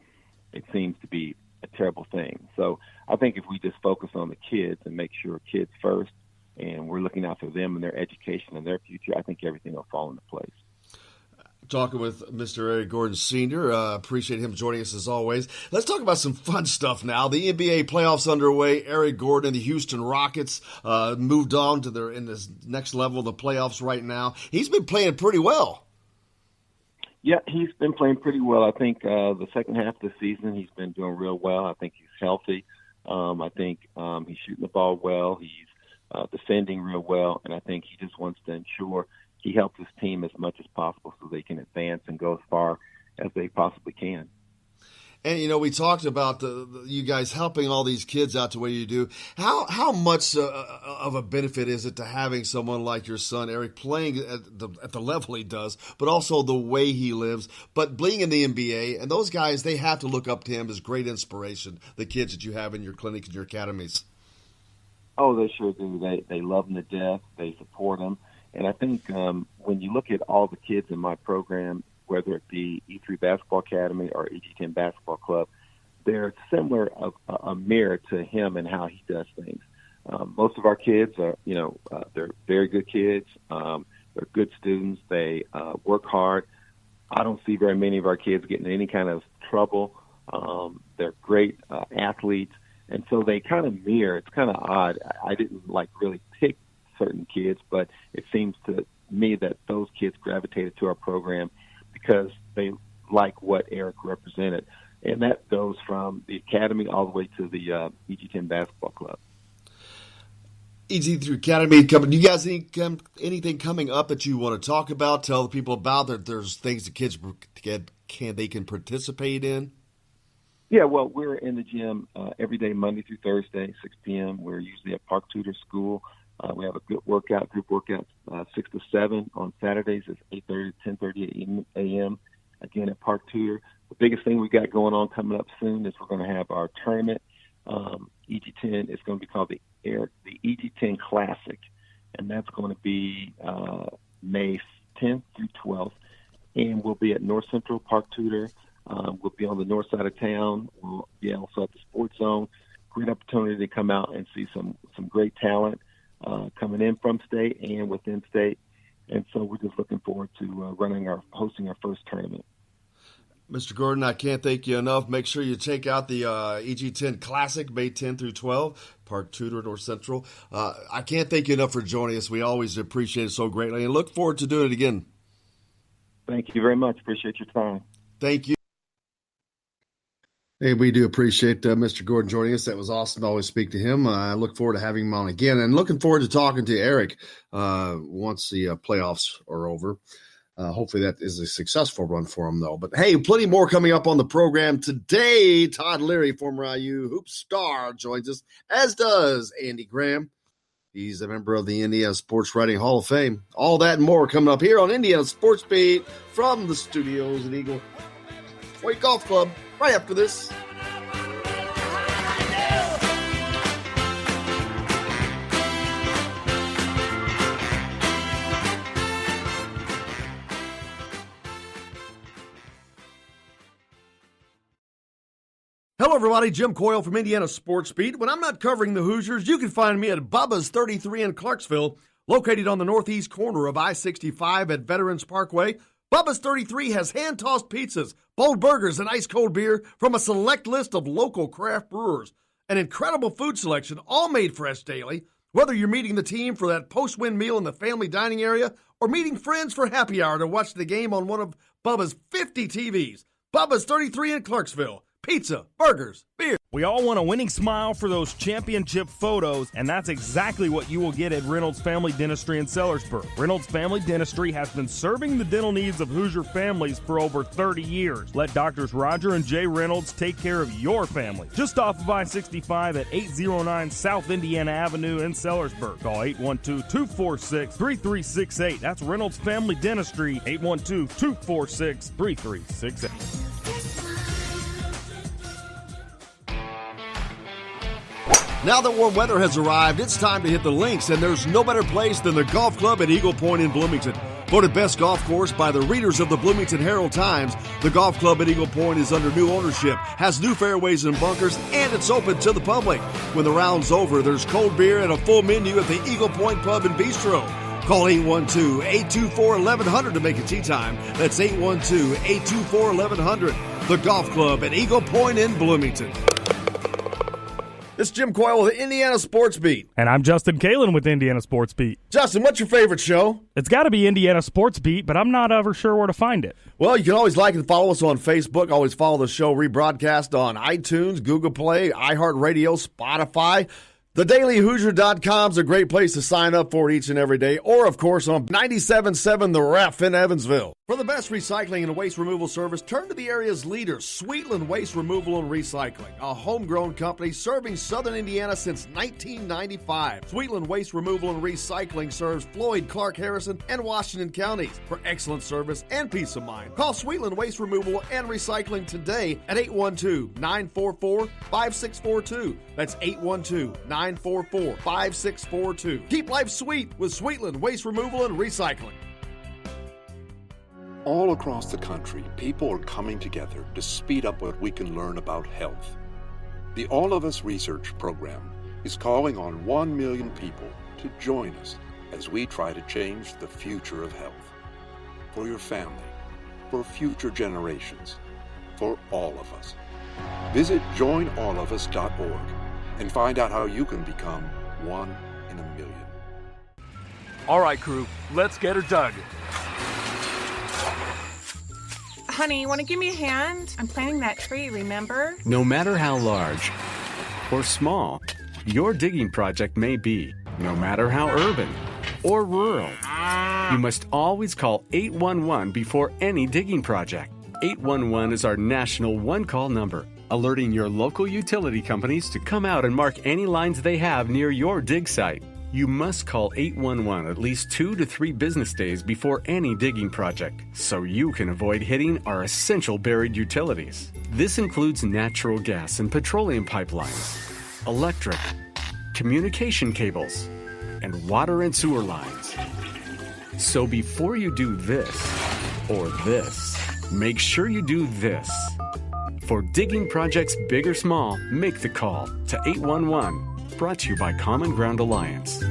[SPEAKER 12] it seems to be a terrible thing. So I think if we just focus on the kids and make sure kids first, and we're looking out for them and their education and their future, I think everything will fall into place.
[SPEAKER 4] Talking with Mr. Eric Gordon Sr. Appreciate him joining us as always. Let's talk about some fun stuff now. The NBA playoffs underway. Eric Gordon and the Houston Rockets moved on to in this next level of the playoffs right now. He's been playing pretty well.
[SPEAKER 12] Yeah, he's been playing pretty well. I think the second half of the season he's been doing real well. I think he's healthy. I think he's shooting the ball well. He's defending real well, and I think he just wants to ensure he helps his team as much as possible so they can advance and go as far as they possibly can.
[SPEAKER 4] And, we talked about you guys helping all these kids out the way you do. How much of a benefit is it to having someone like your son, Eric, playing at the level he does, but also the way he lives, but being in the NBA? And those guys, they have to look up to him as great inspiration, the kids that you have in your clinic and your academies.
[SPEAKER 12] Oh, they sure do. They love him to death. They support him. And I think when you look at all the kids in my program, whether it be E3 Basketball Academy or EG10 Basketball Club, they're similar of a mirror to him and how he does things. Most of our kids are, they're very good kids. They're good students. They work hard. I don't see very many of our kids getting in any kind of trouble. They're great athletes. And so they kind of mirror. It's kind of odd. I didn't really pick certain kids, but it seems to me that those kids gravitated to our program because they like what Eric represented. And that goes from the academy all the way to the EG10 Basketball Club.
[SPEAKER 4] EG3 Academy coming. Do you guys anything coming up that you want to talk about? Tell the people about that. There's things the kids can participate in.
[SPEAKER 12] Yeah, well, we're in the gym every day, Monday through Thursday, 6 p.m. We're usually at Park Tudor School. We have a good workout, group workout, 6 to 7. On Saturdays, it's 8:30 to 10:30 a.m. Again at Park Tudor. The biggest thing we got going on coming up soon is we're going to have our tournament. EG10 is going to be called the EG10 Classic, and that's going to be May 10th through 12th, and we'll be at North Central Park Tudor. We'll be on the north side of town. We'll be also at the Sports Zone. Great opportunity to come out and see some great talent coming in from state and within state. And so we're just looking forward to hosting our first tournament.
[SPEAKER 4] Mr. Gordon, I can't thank you enough. Make sure you check out the EG10 Classic, May 10 through 12, Park Tudor, North Central. I can't thank you enough for joining us. We always appreciate it so greatly and look forward to doing it again.
[SPEAKER 12] Thank you very much. Appreciate your time.
[SPEAKER 4] Thank you.
[SPEAKER 2] Hey, we do appreciate Mr. Gordon joining us. That was awesome to always speak to him. I look forward to having him on again and looking forward to talking to Eric once the playoffs are over. Hopefully that is a successful run for him, though. But, hey, plenty more coming up on the program today. Todd Leary, former IU hoop star, joins us, as does Andy Graham. He's a member of the Indiana Sports Writing Hall of Fame. All that and more coming up here on Indiana Sports Beat from the studios at Eagle Point Golf Club right after this.
[SPEAKER 4] Hello, everybody. Jim Coyle from Indiana Sports Beat. When I'm not covering the Hoosiers, you can find me at Bubba's 33 in Clarksville, located on the northeast corner of I-65 at Veterans Parkway. Bubba's 33 has hand-tossed pizzas, bold burgers, and ice-cold beer from a select list of local craft brewers. An incredible food selection, all made fresh daily. Whether you're meeting the team for that post-win meal in the family dining area or meeting friends for happy hour to watch the game on one of Bubba's 50 TVs. Bubba's 33 in Clarksville. Pizza, burgers, beer.
[SPEAKER 6] We all want a winning smile for those championship photos, and that's exactly what you will get at Reynolds Family Dentistry in Sellersburg. Reynolds Family Dentistry has been serving the dental needs of Hoosier families for over 30 years. Let Doctors Roger and Jay Reynolds take care of your family. Just off of I-65 at 809 South Indiana Avenue in Sellersburg. Call 812-246-3368. That's Reynolds Family Dentistry, 812-246-3368.
[SPEAKER 4] Now that warm weather has arrived, it's time to hit the links, and there's no better place than the golf club at Eagle Point in Bloomington. Voted best golf course by the readers of the Bloomington Herald-Times, the golf club at Eagle Point is under new ownership, has new fairways and bunkers, and it's open to the public. When the round's over, there's cold beer and a full menu at the Eagle Point Pub and Bistro. Call 812-824-1100 to make a tee time. That's 812-824-1100. The golf club at Eagle Point in Bloomington. It's Jim Coyle with Indiana Sports Beat.
[SPEAKER 6] And I'm Justin Kalen with Indiana Sports Beat.
[SPEAKER 4] Justin, what's your favorite show?
[SPEAKER 6] It's got to be Indiana Sports Beat, but I'm not ever sure where to find it.
[SPEAKER 4] Well, you can always like and follow us on Facebook. Always follow the show rebroadcast on iTunes, Google Play, iHeartRadio, Spotify. TheDailyHoosier.com is a great place to sign up for each and every day. Or, of course, on 97.7 The Ref in Evansville. For the best recycling and waste removal service, turn to the area's leader, Sweetland Waste Removal and Recycling, a homegrown company serving southern Indiana since 1995. Sweetland Waste Removal and Recycling serves Floyd, Clark, Harrison, and Washington counties. For excellent service and peace of mind, call Sweetland Waste Removal and Recycling today at 812-944-5642. That's 812-944-5642. Keep life sweet with Sweetland Waste Removal and Recycling.
[SPEAKER 7] All across the country, people are coming together to speed up what we can learn about health. The All of Us research program is calling on 1 million people to join us as we try to change the future of health. For your family, for future generations, for all of us. Visit joinallofus.org and find out how you can become one in a million.
[SPEAKER 8] All right, crew, let's get her dug.
[SPEAKER 9] Honey, want to give me a hand? I'm planting that tree, remember?
[SPEAKER 10] No matter how large or small your digging project may be, no matter how urban or rural, you must always call 811 before any digging project. 811 is our national one-call number, alerting your local utility companies to come out and mark any lines they have near your dig site. You must call 811 at least 2 to 3 business days before any digging project, so you can avoid hitting our essential buried utilities. This includes natural gas and petroleum pipelines, electric, communication cables, and water and sewer lines. So before you do this or this, make sure you do this. For digging projects big or small, make the call to 811. Brought to you by Common Ground Alliance.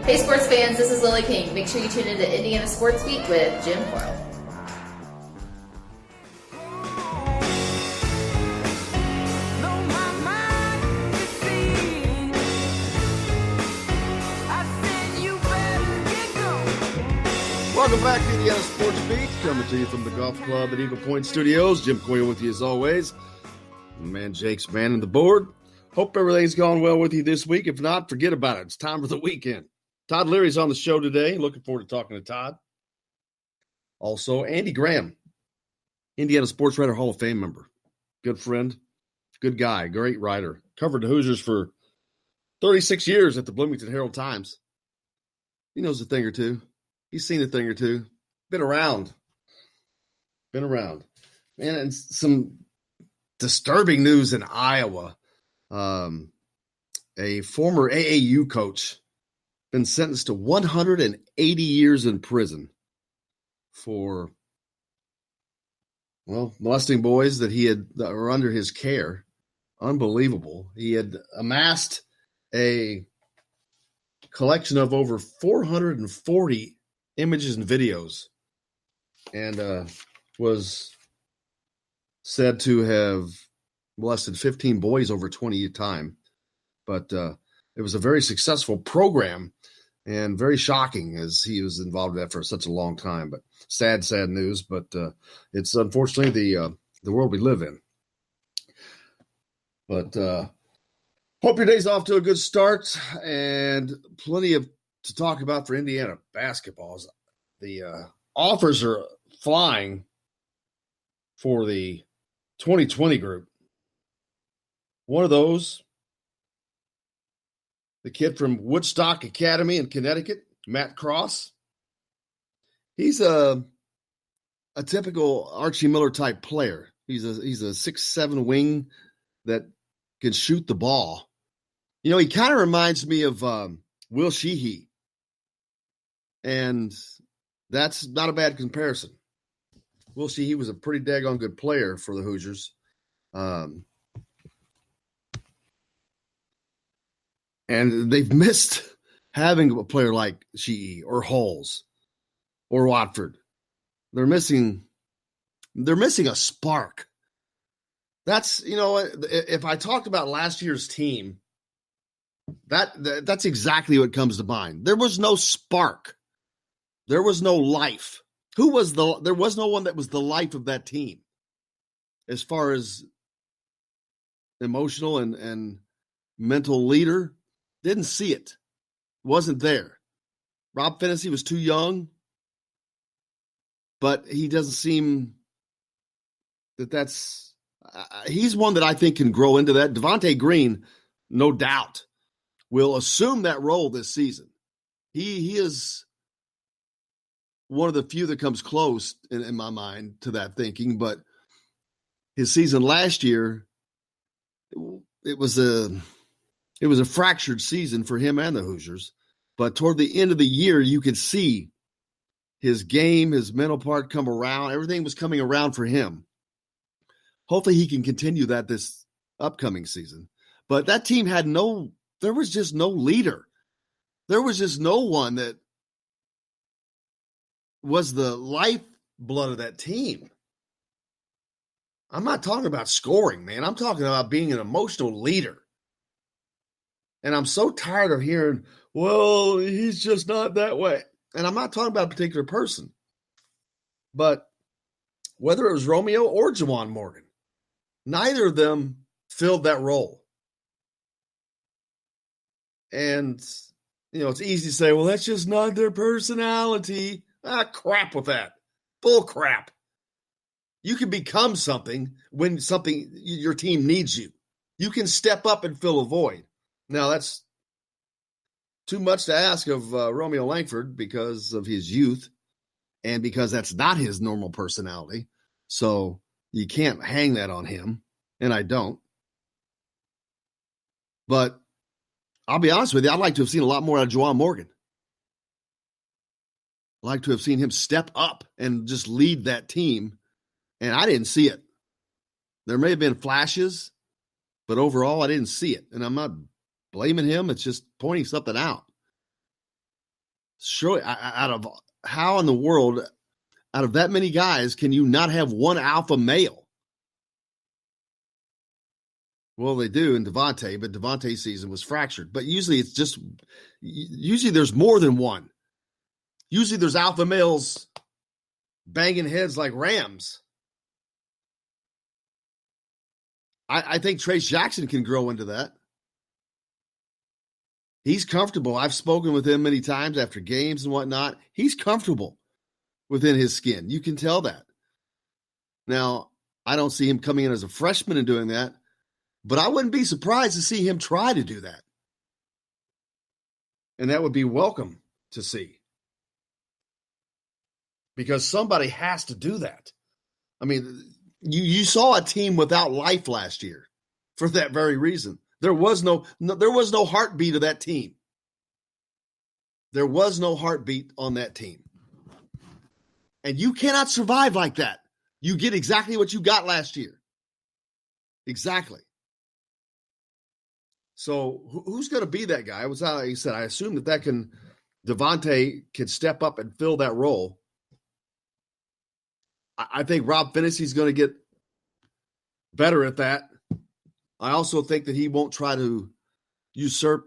[SPEAKER 11] Hey sports fans, this is Lily King. Make sure you tune into Indiana Sports Week with Jim Coyle.
[SPEAKER 2] Welcome back to Indiana Sports Beat, coming to you from the Golf Club at Eagle Point Studios. Jim Coyle with you as always. Man, Jake's manning the board. Hope everything's gone well with you this week. If not, forget about it. It's time for the weekend. Todd Leary's on the show today. Looking forward to talking to Todd. Also, Andy Graham, Indiana Sports Writer Hall of Fame member. Good friend, good guy, great writer. Covered the Hoosiers for 36 years at the Bloomington Herald-Times. He knows a thing or two. He's seen a thing or two. Been around. Man, and some disturbing news in Iowa. A former AAU coach been sentenced to 180 years in prison for, molesting boys that were under his care. Unbelievable. He had amassed a collection of over 440 images and videos and was said to have molested 15 boys over 20-year time. But it was a very successful program and very shocking as he was involved in that for such a long time. But sad news. But it's unfortunately the world we live in. But hope your day's off to a good start and plenty to talk about for Indiana basketball. The offers are flying for the 2020 group. One of those, the kid from Woodstock Academy in Connecticut, Matt Cross. He's a typical Archie Miller type player. He's a 6'7" wing that can shoot the ball. You know, he kind of reminds me of Will Sheehy. And that's not a bad comparison. Will Sheehy was a pretty daggone good player for the Hoosiers. And they've missed having a player like Sheehy or Hulls or Watford. They're missing a spark. That's, if I talked about last year's team, that's exactly what comes to mind. There was no spark. There was no life. There was no one that was the life of that team as far as emotional and mental leader. Didn't see it. Wasn't there.
[SPEAKER 4] Rob Finney was too young, but he doesn't seem that's he's one that I think can grow into that. Devontae Green, no doubt, will assume that role this season. He is one of the few that comes close in my mind to that thinking, but his season last year, it was a fractured season for him and the Hoosiers. But toward the end of the year, you could see his game, his mental part come around. Everything was coming around for him. Hopefully he can continue that this upcoming season. But that team there was just no leader. There was just no one that was the lifeblood of that team. I'm not talking about scoring, man. I'm talking about being an emotional leader. And I'm so tired of hearing, well, he's just not that way. And I'm not talking about a particular person. But whether it was Romeo or Juwan Morgan, neither of them filled that role. And, it's easy to say, well, that's just not their personality. Crap with that. Bull crap. You can become something when your team needs you. You can step up and fill a void. Now, that's too much to ask of Romeo Langford because of his youth and because that's not his normal personality. So you can't hang that on him, and I don't. But I'll be honest with you, I'd like to have seen a lot more out of Juwan Morgan. I'd like to have seen him step up and just lead that team, and I didn't see it. There may have been flashes, but overall I didn't see it, and I'm not blaming him. It's just pointing something out. Surely, how in the world, out of that many guys, can you not have one alpha male? Well, they do in Devontae, but Devontae's season was fractured. But usually there's more than one. Usually there's alpha males banging heads like rams. I think Trace Jackson can grow into that. He's comfortable. I've spoken with him many times after games and whatnot. He's comfortable within his skin. You can tell that. Now, I don't see him coming in as a freshman and doing that, but I wouldn't be surprised to see him try to do that. And that would be welcome to see. Because somebody has to do that. I mean, you saw a team without life last year for that very reason. There was no heartbeat of that team. There was no heartbeat on that team. And you cannot survive like that. You get exactly what you got last year. Exactly. So who's going to be that guy? Like you said, I assume that Devontae can step up and fill that role. I think Rob Finney's going to get better at that. I also think that he won't try to usurp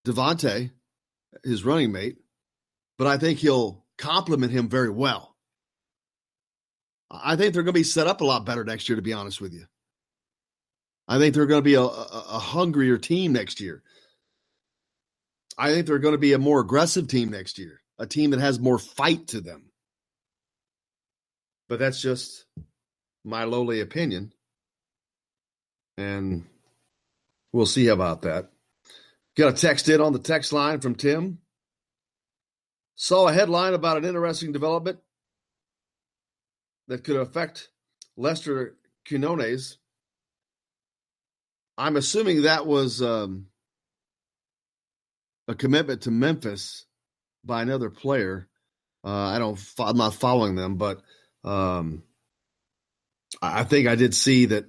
[SPEAKER 4] Devontae, his running mate, but I think he'll complement him very well. I think they're going to be set up a lot better next year, to be honest with you. I think they're going to be a hungrier team next year. I think they're going to be a more aggressive team next year, a team that has more fight to them. But that's just my lowly opinion. And we'll see about that. Got a text in on the text line from Tim. Saw a headline about an interesting development that could affect Lester Quinones. I'm assuming that was a commitment to Memphis by another player. I'm not following them, but I think I did see that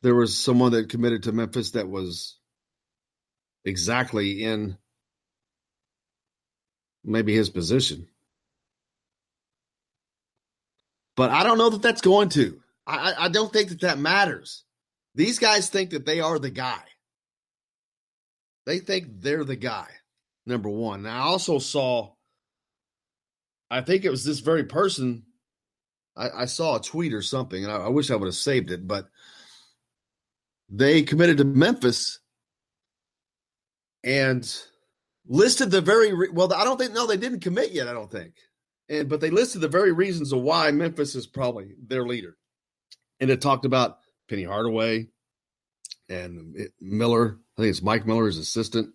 [SPEAKER 4] there was someone that committed to Memphis that was exactly in maybe his position. But I don't know that that's going to. I don't think that matters. These guys think that they are the guy. They think they're the guy, number one. Now, I also saw, I think it was this very person, I saw a tweet or something, and I wish I would have saved it, but they committed to Memphis, and
[SPEAKER 2] listed the well, I don't think, no, they didn't commit yet, I don't think. But they listed the very reasons of why Memphis is probably their leader. And it talked about Penny Hardaway and Miller. I think it's Mike Miller, his assistant,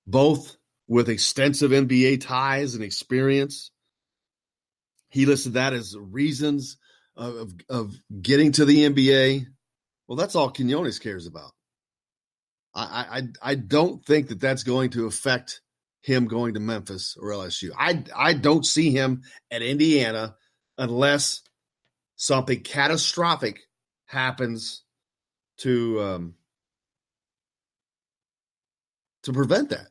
[SPEAKER 2] both with extensive NBA ties and experience. He listed that as reasons of getting to the NBA. Well, that's all Quinones cares about. I don't think that that's going to affect him going to Memphis or LSU. I don't see him at Indiana unless something catastrophic happens to prevent that.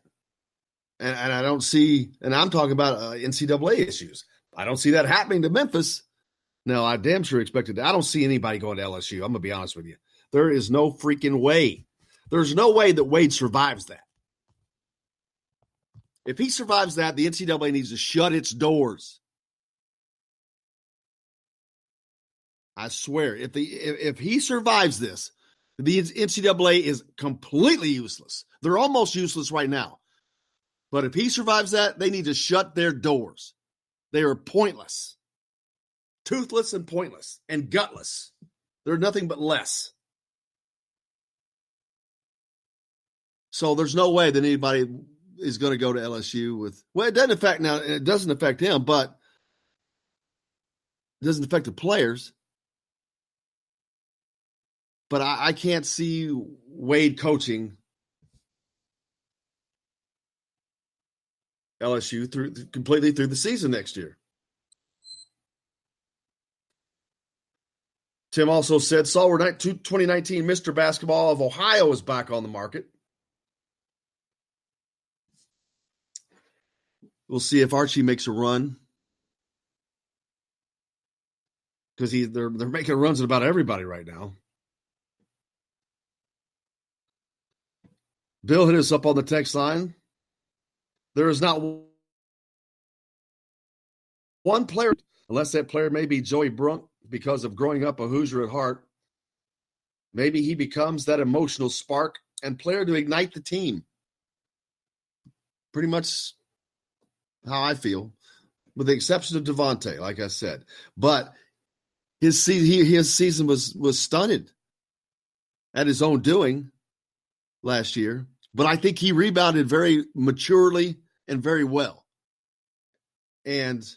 [SPEAKER 2] And I don't see, and I'm talking about NCAA issues. I don't see that happening to Memphis. No, I damn sure expected that. I don't see anybody going to LSU. I'm going to be honest with you. There is no freaking way. There's no way that Wade survives that. If he survives that, the NCAA needs to shut its doors. I swear, if he survives this, the NCAA is completely useless. They're almost useless right now. But if he survives that, they need to shut their doors. They are pointless. Toothless and pointless and gutless. They're nothing but less. So there's no way that anybody is going to go to LSU with, well, it doesn't affect him, but it doesn't affect the players. But I can't see Wade coaching LSU completely through the season next year. Tim also said, Saul, 2019 Mr. Basketball of Ohio is back on the market. We'll see if Archie makes a run. Because they're making runs at about everybody right now. Bill hit us up on the text line. There is not one player, unless that player may be Joey Brunk because of growing up a Hoosier at heart. Maybe he becomes that emotional spark and player to ignite the team. Pretty much how I feel, with the exception of Devontae, like I said. But his season was stunted at his own doing last year. But I think he rebounded very maturely and very well. And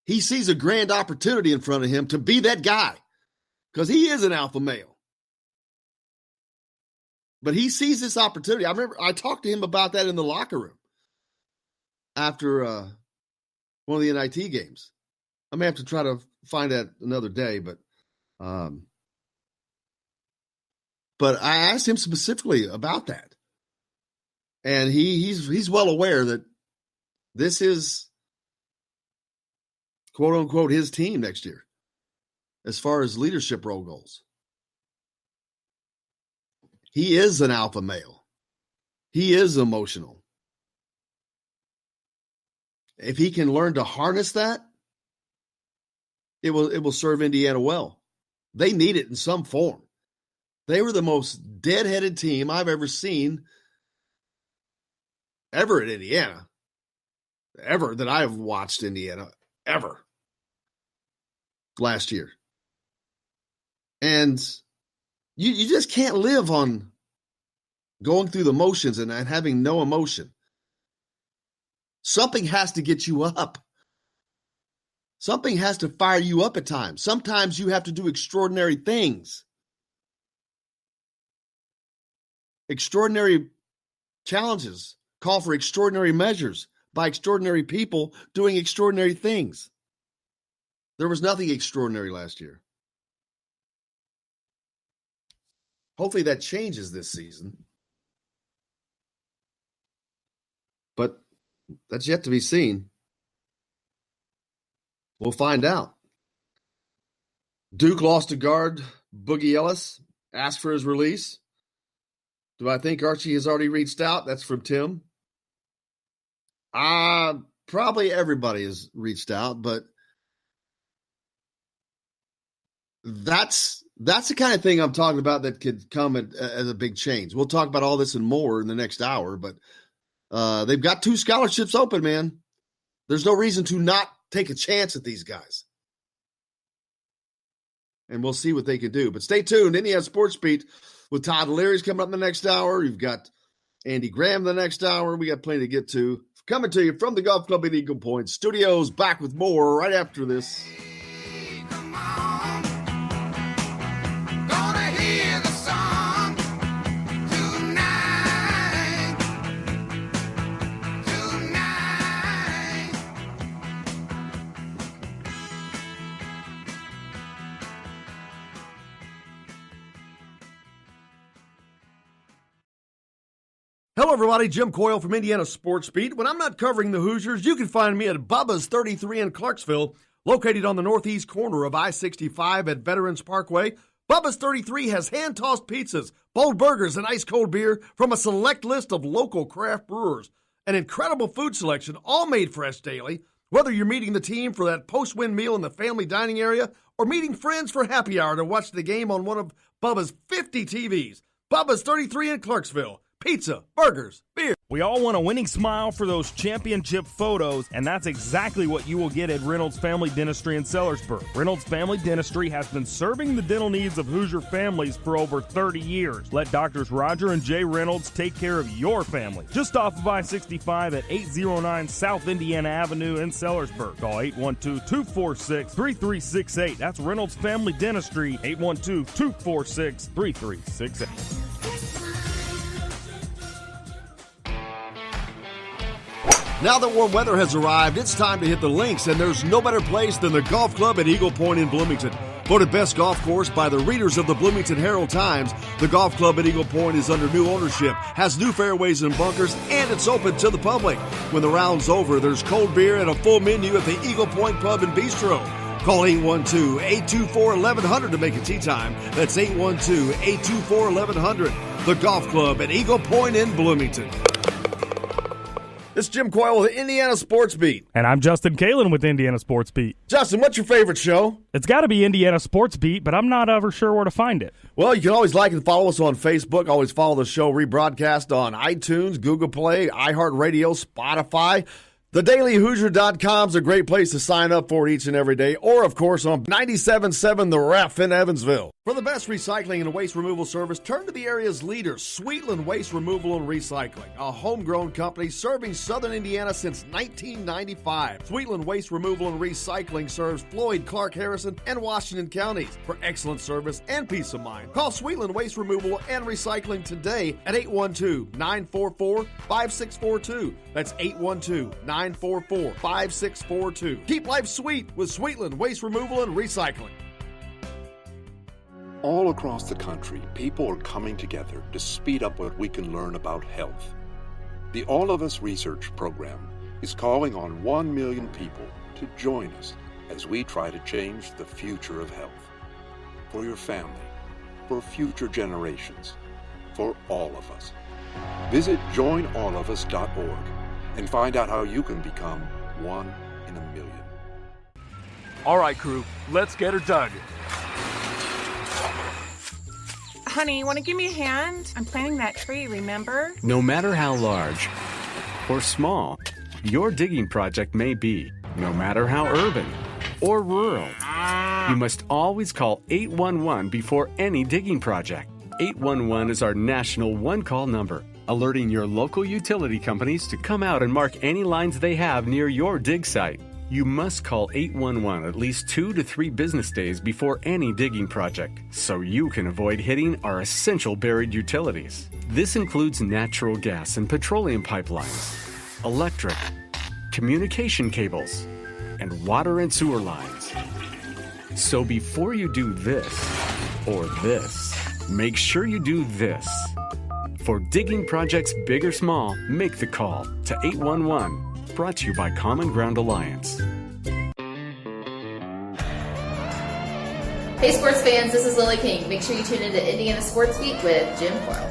[SPEAKER 2] he sees a grand opportunity in front of him to be that guy because he is an alpha male. But he sees this opportunity. I remember I talked to him about that in the locker room after one of the NIT games. I may have to try to find that another day, but I asked him specifically about that. And he's well aware that this is, quote unquote, his team next year as far as leadership role goes. He is an alpha male. He is emotional. If he can learn to harness that, it will serve Indiana well. They need it in some form. They were the most deadheaded team I've ever seen ever at Indiana. Ever that I have watched Indiana. Ever. Last year. And you just can't live on going through the motions and having no emotion. Something has to get you up. Something has to fire you up at times. Sometimes you have to do extraordinary things. Extraordinary challenges call for extraordinary measures by extraordinary people doing extraordinary things. There was nothing extraordinary last year. Hopefully that changes this season. But that's yet to be seen. We'll find out. Duke lost to guard Boogie Ellis, asked for his release. Do I think Archie has already reached out? That's from Tim. Probably everybody has reached out, but that's the kind of thing I'm talking about that could come as a big change. We'll talk about all this and more in the next hour, but They've got 2 scholarships open, man. There's no reason to not take a chance at these guys. And we'll see what they can do. But stay tuned. Indiana Sports Beat with Todd Leary's coming up in the next hour. You've got Andy Graham the next hour. We got plenty to get to. Coming to you from the Golf Club at Eagle Point Studios. Back with more right after this. Hello, everybody. Jim Coyle from Indiana Sports Beat. When I'm not covering the Hoosiers, you can find me at Bubba's 33 in Clarksville, located on the northeast corner of I-65 at Veterans Parkway. Bubba's 33 has hand-tossed pizzas, bold burgers, and ice-cold beer from a select list of local craft brewers. An incredible food selection, all made fresh daily. Whether you're meeting the team for that post-win meal in the family dining area or meeting friends for happy hour to watch the game on one of Bubba's 50 TVs. Bubba's 33 in Clarksville. Pizza, burgers, beer.
[SPEAKER 6] We all want a winning smile for those championship photos, and that's exactly what you will get at Reynolds Family Dentistry in Sellersburg. Reynolds Family Dentistry has been serving the dental needs of Hoosier families for over 30 years. Let Doctors Roger and Jay Reynolds take care of your family. Just off of I-65 at 809 South Indiana Avenue in Sellersburg. Call 812-246-3368. That's Reynolds Family Dentistry, 812-246-3368.
[SPEAKER 4] Now that warm weather has arrived, it's time to hit the links, and there's no better place than the Golf Club at Eagle Point in Bloomington. Voted best golf course by the readers of the Bloomington Herald-Times, the Golf Club at Eagle Point is under new ownership, has new fairways and bunkers, and it's open to the public. When the round's over, there's cold beer and a full menu at the Eagle Point Pub and Bistro. Call 812-824-1100 to make a tee time. That's 812-824-1100. The Golf Club at Eagle Point in Bloomington. It's Jim Coyle with Indiana Sports Beat.
[SPEAKER 6] And I'm Justin Kalen with Indiana Sports Beat.
[SPEAKER 4] Justin, what's your favorite show?
[SPEAKER 6] It's got to be Indiana Sports Beat, but I'm not ever sure where to find it.
[SPEAKER 4] Well, you can always like and follow us on Facebook. Always follow the show rebroadcast on iTunes, Google Play, iHeartRadio, Spotify. TheDailyHoosier.com is a great place to sign up for each and every day, or, of course, on 97.7 The Ref in Evansville. For the best recycling and waste removal service, turn to the area's leader, Sweetland Waste Removal and Recycling, a homegrown company serving southern Indiana since 1995. Sweetland Waste Removal and Recycling serves Floyd, Clark, Harrison, and Washington counties. For excellent service and peace of mind, call Sweetland Waste Removal and Recycling today at 812-944-5642. That's 812-944-5642. Keep life sweet with Sweetland Waste Removal and Recycling.
[SPEAKER 7] All across the country, people are coming together to speed up what we can learn about health. The All of Us Research Program is calling on 1 million people to join us as we try to change the future of health. For your family, for future generations, for all of us. Visit joinallofus.org and find out how you can become 1 in a million.
[SPEAKER 8] All right, crew, let's get her dug.
[SPEAKER 9] Honey, want to give me a hand? I'm planting that tree, remember?
[SPEAKER 10] No matter how large or small your digging project may be, no matter how urban or rural, you must always call 811 before any digging project. 811 is our national one-call number, alerting your local utility companies to come out and mark any lines they have near your dig site. You must call 811 at least 2 to 3 business days before any digging project, so you can avoid hitting our essential buried utilities. This includes natural gas and petroleum pipelines, electric, communication cables, and water and sewer lines. So before you do this or this, make sure you do this. For digging projects big or small, make the call to 811. Brought to you by Common Ground Alliance.
[SPEAKER 11] Hey sports fans, this is Lily King. Make sure you tune into Indiana Sports Beat with Jim Coyle.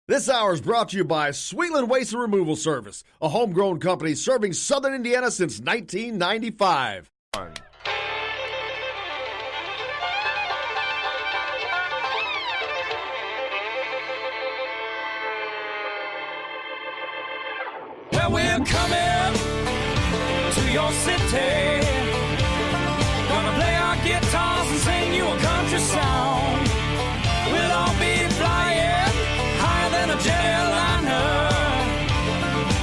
[SPEAKER 4] This hour is brought to you by Sweetland Waste and Removal Service, a homegrown company serving southern Indiana since 1995.
[SPEAKER 1] Well, we're coming to your city. Gonna play our guitars and sing you a country song. We'll all be flying higher than a jetliner.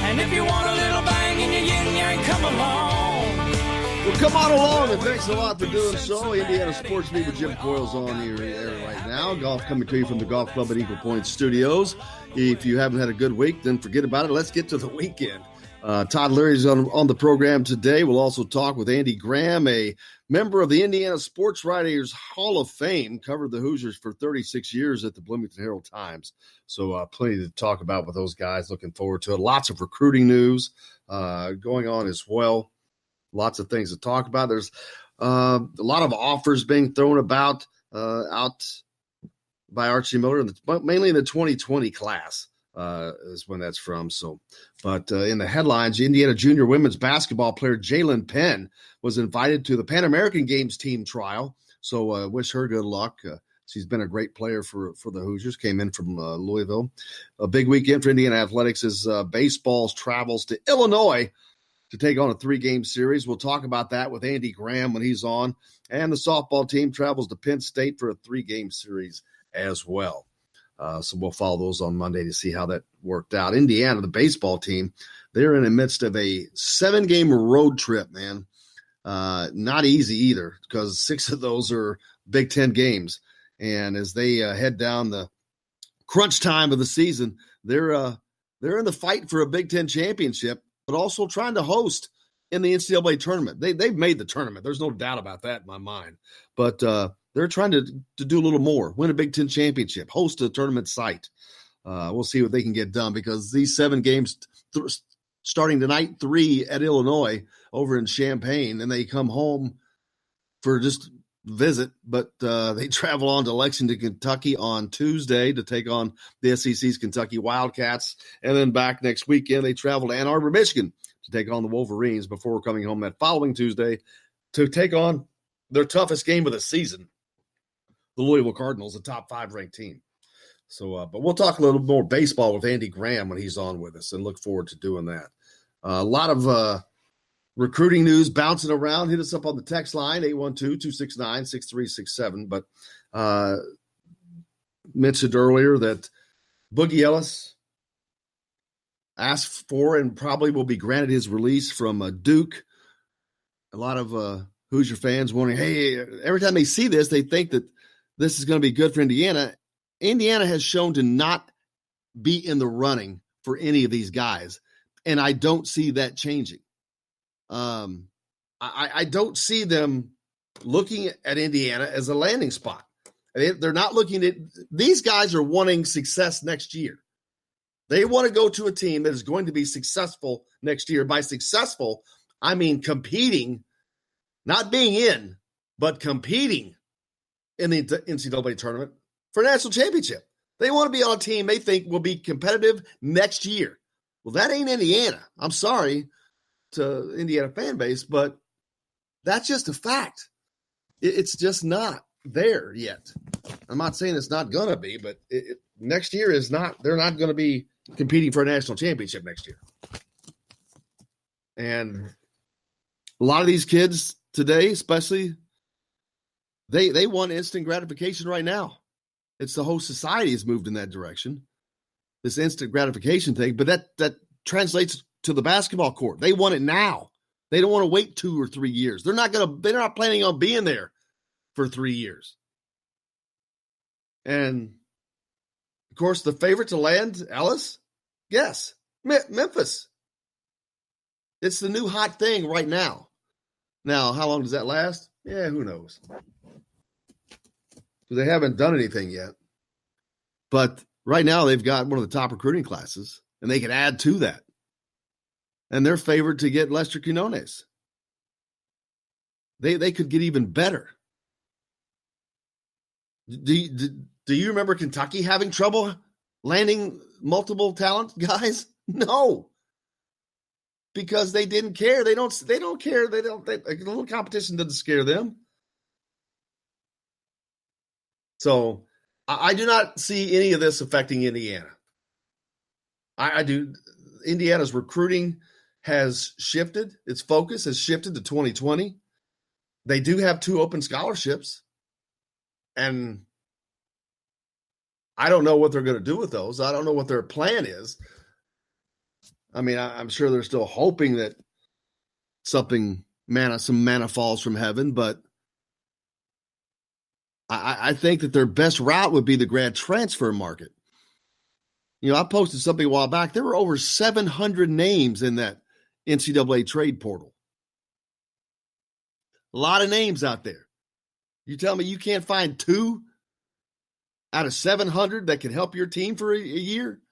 [SPEAKER 1] And if you want a little bang in your yin yang, come along.
[SPEAKER 2] Well, come on along, and thanks a lot for doing so. Indiana Sports Beat with Jim Coyle's on here right now. Golf coming to you from the Golf Club at Eagle Point Studios. If you haven't had a good week, then forget about it. Let's get to the weekend. Todd Leary is on the program today. We'll also talk with Andy Graham, a member of the Indiana Sports Writers Hall of Fame, covered the Hoosiers for 36 years at the Bloomington Herald-Times. So plenty to talk about with those guys. Looking forward to it. Lots of recruiting news going on as well. Lots of things to talk about. There's a lot of offers being thrown about out by Archie Miller, mainly in the 2020 class. Is when that's from. So, but in the headlines, Indiana junior women's basketball player Jalen Penn was invited to the Pan American Games team trial. So wish her good luck. She's been a great player for the Hoosiers. Came in from Louisville. A big weekend for Indiana athletics as baseball's travels to Illinois to take on a 3-game series. We'll talk about that with Andy Graham when he's on. And the softball team travels to Penn State for a 3-game series as well. So we'll follow those on Monday to see how that worked out. Indiana, the baseball team, they're in the midst of a 7-game road trip, man. Not easy either, because 6 of those are Big Ten games. And as they head down the crunch time of the season, they're in the fight for a Big Ten championship, but also trying to host in the NCAA tournament. They've made the tournament. There's no doubt about that in my mind. But they're trying to do a little more, win a Big Ten championship, host a tournament site. We'll see what they can get done, because these 7 games starting tonight, 3 at Illinois over in Champaign, and they come home for just visit, but they travel on to Lexington, Kentucky on Tuesday to take on the SEC's Kentucky Wildcats, and then back next weekend they travel to Ann Arbor, Michigan to take on the Wolverines before coming home that following Tuesday to take on their toughest game of the season, the Louisville Cardinals, a top 5 ranked team. So, but we'll talk a little more baseball with Andy Graham when he's on with us, and look forward to doing that. A lot of recruiting news bouncing around. Hit us up on the text line, 812-269-6367. But mentioned earlier that Boogie Ellis asked for and probably will be granted his release from Duke. A lot of Hoosier fans wondering, hey, every time they see this, they think that this is going to be good for Indiana. Indiana has shown to not be in the running for any of these guys, and I don't see that changing. I don't see them looking at Indiana as a landing spot. They're not looking at – these guys are wanting success next year. They want to go to a team that is going to be successful next year. By successful, I mean competing, not being in, but competing in the NCAA tournament for a national championship. They want to be on a team they think will be competitive next year. Well, that ain't Indiana. I'm sorry to Indiana fan base, but that's just a fact. It's just not there yet. I'm not saying it's not going to be, but next year is not – they're not going to be competing for a national championship next year. And a lot of these kids today, especially, they want instant gratification right now. It's the whole society has moved in that direction, this instant gratification thing. But that translates to the basketball court. They want it now. They don't want to wait 2 or 3 years. They're not planning on being there for 3 years. And of course, the favorite to land, Ellis, yes, Memphis. It's the new hot thing right now. Now, how long does that last? Yeah, who knows? They haven't done anything yet. But right now they've got one of the top recruiting classes, and they can add to that. And they're favored to get Lester Quinones. They could get even better. Do you remember Kentucky having trouble landing multiple talent guys? No. Because they didn't care. They don't care. A little competition doesn't scare them. So I do not see any of this affecting Indiana. I do. Indiana's recruiting has shifted. Its focus has shifted to 2020. They do have 2 open scholarships, and I don't know what they're going to do with those. I don't know what their plan is. I mean, I'm sure they're still hoping that some manna falls from heaven, but I think that their best route would be the grad transfer market. I posted something a while back. There were over 700 names in that NCAA trade portal. A lot of names out there. You tell me you can't find 2 out of 700 that can help your team for a year?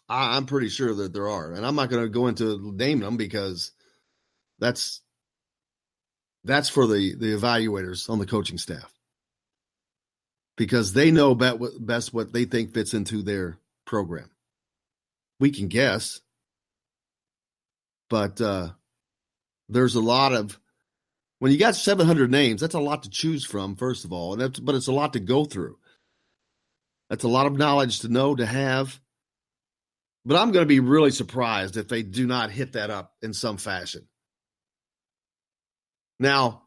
[SPEAKER 2] I'm pretty sure that there are. And I'm not going to go into naming them because that's for the evaluators on the coaching staff. Because they know best what they think fits into their program. We can guess. But there's a lot of, when you got 700 names, that's a lot to choose from, first of all. But it's a lot to go through. That's a lot of knowledge to know, to have. But I'm going to be really surprised if they do not hit that up in some fashion. Now,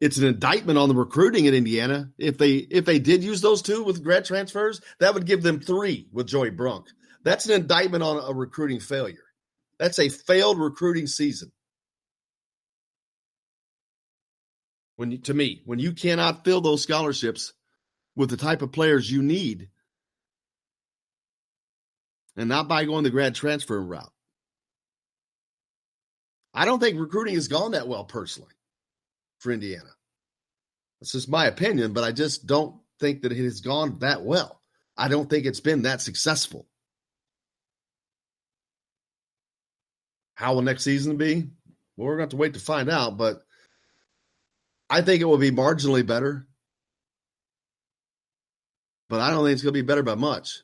[SPEAKER 2] it's an indictment on the recruiting in Indiana. If they did use those 2 with grad transfers, that would give them 3 with Joey Brunk. That's an indictment on a recruiting failure. That's a failed recruiting season. When you cannot fill those scholarships with the type of players you need, and not by going the grad transfer route. I don't think recruiting has gone that well personally for Indiana. That's just my opinion, but I just don't think that it has gone that well. I don't think it's been that successful. How will next season be? Well, we're going to have to wait to find out, but I think it will be marginally better. But I don't think it's going to be better by much.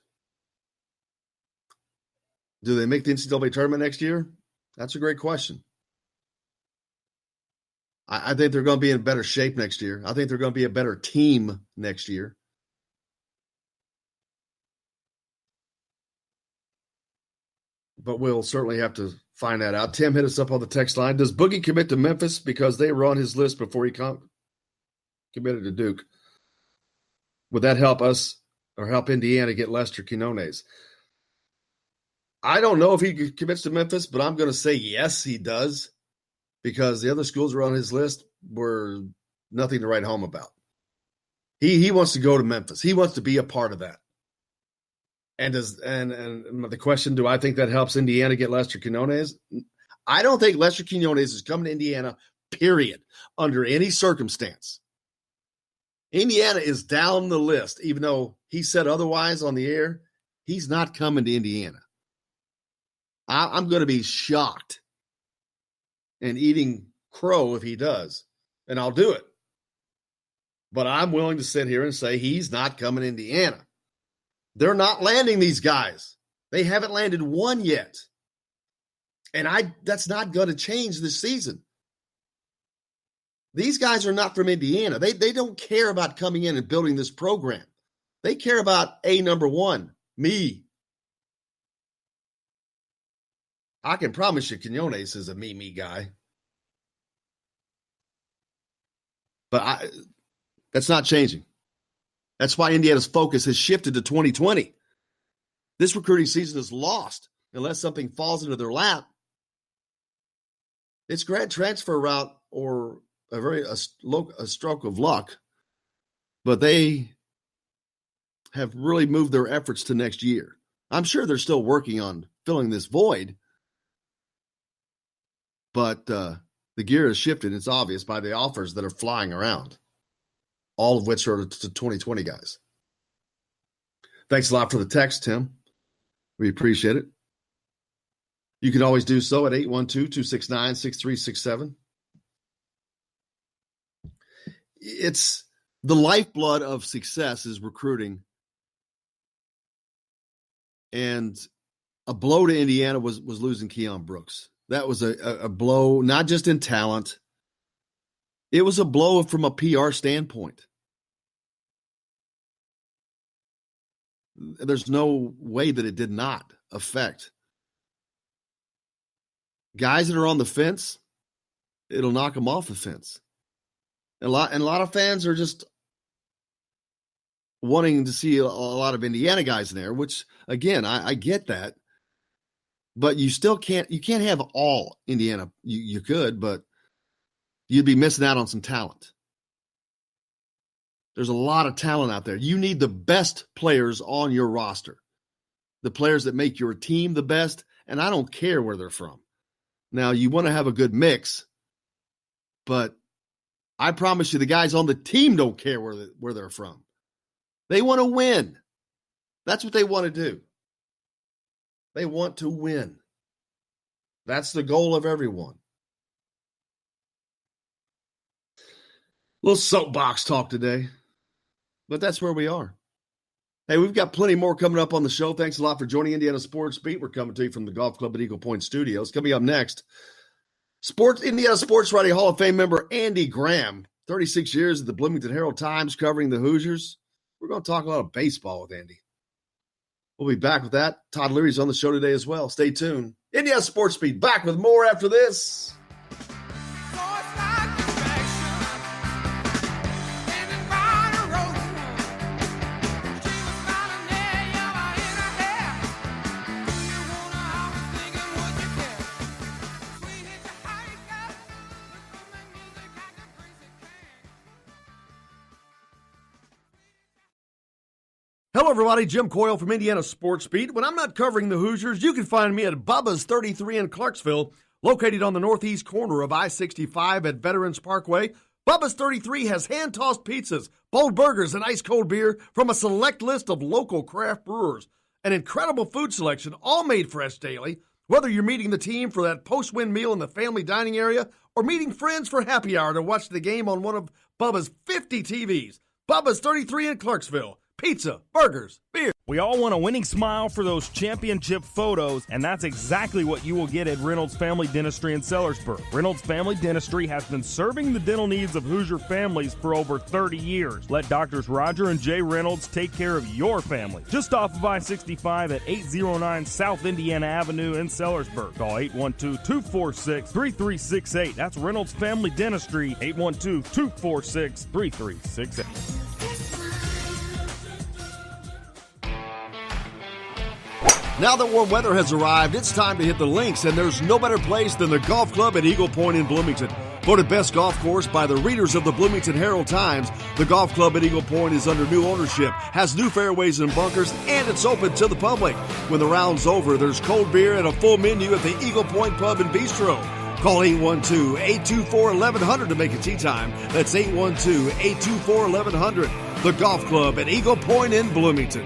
[SPEAKER 2] Do they make the NCAA tournament next year? That's a great question. I think they're going to be in better shape next year. I think they're going to be a better team next year. But we'll certainly have to find that out. Tim hit us up on the text line. Does Boogie commit to Memphis because they were on his list before he committed to Duke? Would that help us or help Indiana get Lester Quinones? I don't know if he commits to Memphis, but I'm going to say yes, he does, because the other schools were on his list were nothing to write home about. He wants to go to Memphis. He wants to be a part of that. And the question, do I think that helps Indiana get Lester Quinones? I don't think Lester Quinones is coming to Indiana, period, under any circumstance. Indiana is down the list, even though he said otherwise on the air. He's not coming to Indiana. I'm going to be shocked and eating crow if he does, and I'll do it. But I'm willing to sit here and say he's not coming to Indiana. They're not landing these guys. They haven't landed one yet. And that's not going to change this season. These guys are not from Indiana. They don't care about coming in and building this program. They care about number one, me. I can promise you Quinones is a me guy. But that's not changing. That's why Indiana's focus has shifted to 2020. This recruiting season is lost unless something falls into their lap. It's grad transfer route or a stroke of luck, but they have really moved their efforts to next year. I'm sure they're still working on filling this void, but the gear has shifted. It's obvious by the offers that are flying around, all of which are to 2020 guys. Thanks a lot for the text, Tim. We appreciate it. You can always do so at 812-269-6367. It's the lifeblood of success is recruiting. And a blow to Indiana was losing Keon Brooks. That was a blow, not just in talent. It was a blow from a PR standpoint.
[SPEAKER 4] There's no way that it did not affect guys that are on the fence. It'll knock them off the fence. And a lot of fans are just wanting to see a lot of Indiana guys in there, which again, I get that, but you can't have all Indiana. You could, but you'd be missing out on some talent. There's a lot of talent out there. You need the best players on your roster, the players that make your team the best, and I don't care where they're from. Now, you want to have a good mix, but I promise you the guys on the team don't care where they're from. They want to win. That's what they want to do. They want to win. That's the goal of everyone. Little soapbox talk today, but that's where we are. Hey, we've got plenty more coming up on the show. Thanks a lot for joining Indiana Sports Beat. We're coming to you from the Golf Club at Eagle Point Studios. Coming up next, Indiana Sports Writing Hall of Fame member Andy Graham, 36 years at the Bloomington Herald-Times covering the Hoosiers. We're going to talk a lot of baseball with Andy. We'll be back with that. Todd Leary's on the show today as well. Stay tuned. Indiana Sports Beat back with more after this. Hello, everybody. Jim Coyle from Indiana Sports Beat. When I'm not covering the Hoosiers, you can find me at Bubba's 33 in Clarksville, located on the northeast corner of I-65 at Veterans Parkway. Bubba's 33 has hand-tossed pizzas, bold burgers, and ice-cold beer from a select list of local craft brewers. An incredible food selection, all made fresh daily. Whether you're meeting the team for that post-win meal in the family dining area or meeting friends for happy hour to watch the game on one of Bubba's 50 TVs. Bubba's 33 in Clarksville. Pizza, burgers, beer.
[SPEAKER 6] We all want a winning smile for those championship photos, and that's exactly what you will get at Reynolds Family Dentistry in Sellersburg. Reynolds Family Dentistry has been serving the dental needs of Hoosier families for over 30 years. Let Doctors Roger and Jay Reynolds take care of your family. Just off of I-65 at 809 South Indiana Avenue in Sellersburg. Call 812-246-3368. That's Reynolds Family Dentistry, 812-246-3368.
[SPEAKER 4] Now that warm weather has arrived, it's time to hit the links, and there's no better place than the Golf Club at Eagle Point in Bloomington. Voted best golf course by the readers of the Bloomington Herald-Times, the Golf Club at Eagle Point is under new ownership, has new fairways and bunkers, and it's open to the public. When the round's over, there's cold beer and a full menu at the Eagle Point Pub and Bistro. Call 812-824-1100 to make a tee time. That's 812-824-1100. The Golf Club at Eagle Point in Bloomington.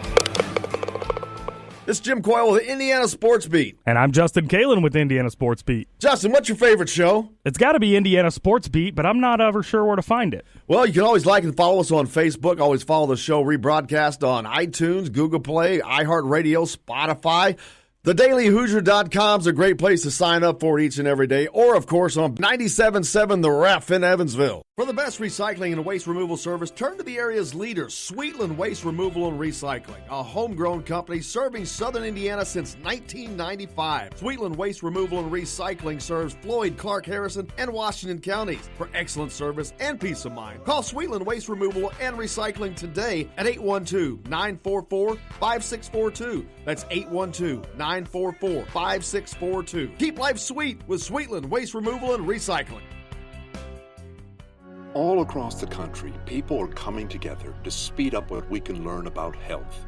[SPEAKER 4] It's Jim Coyle with Indiana Sports Beat.
[SPEAKER 6] And I'm Justin Kalen with Indiana Sports Beat.
[SPEAKER 4] Justin, what's your favorite show?
[SPEAKER 6] It's got to be Indiana Sports Beat, but I'm not ever sure where to find it.
[SPEAKER 4] Well, you can always like and follow us on Facebook. Always follow the show rebroadcast on iTunes, Google Play, iHeartRadio, Spotify. TheDailyHoosier.com is a great place to sign up for each and every day, or, of course, on 97.7 The Ref in Evansville. For the best recycling and waste removal service, turn to the area's leader, Sweetland Waste Removal and Recycling, a homegrown company serving southern Indiana since 1995. Sweetland Waste Removal and Recycling serves Floyd, Clark, Harrison, and Washington counties. For excellent service and peace of mind, call Sweetland Waste Removal and Recycling today at 812-944-5642. That's 812-944-5642. Keep life sweet with Sweetland Waste Removal and Recycling.
[SPEAKER 7] All across the country, people are coming together to speed up what we can learn about health.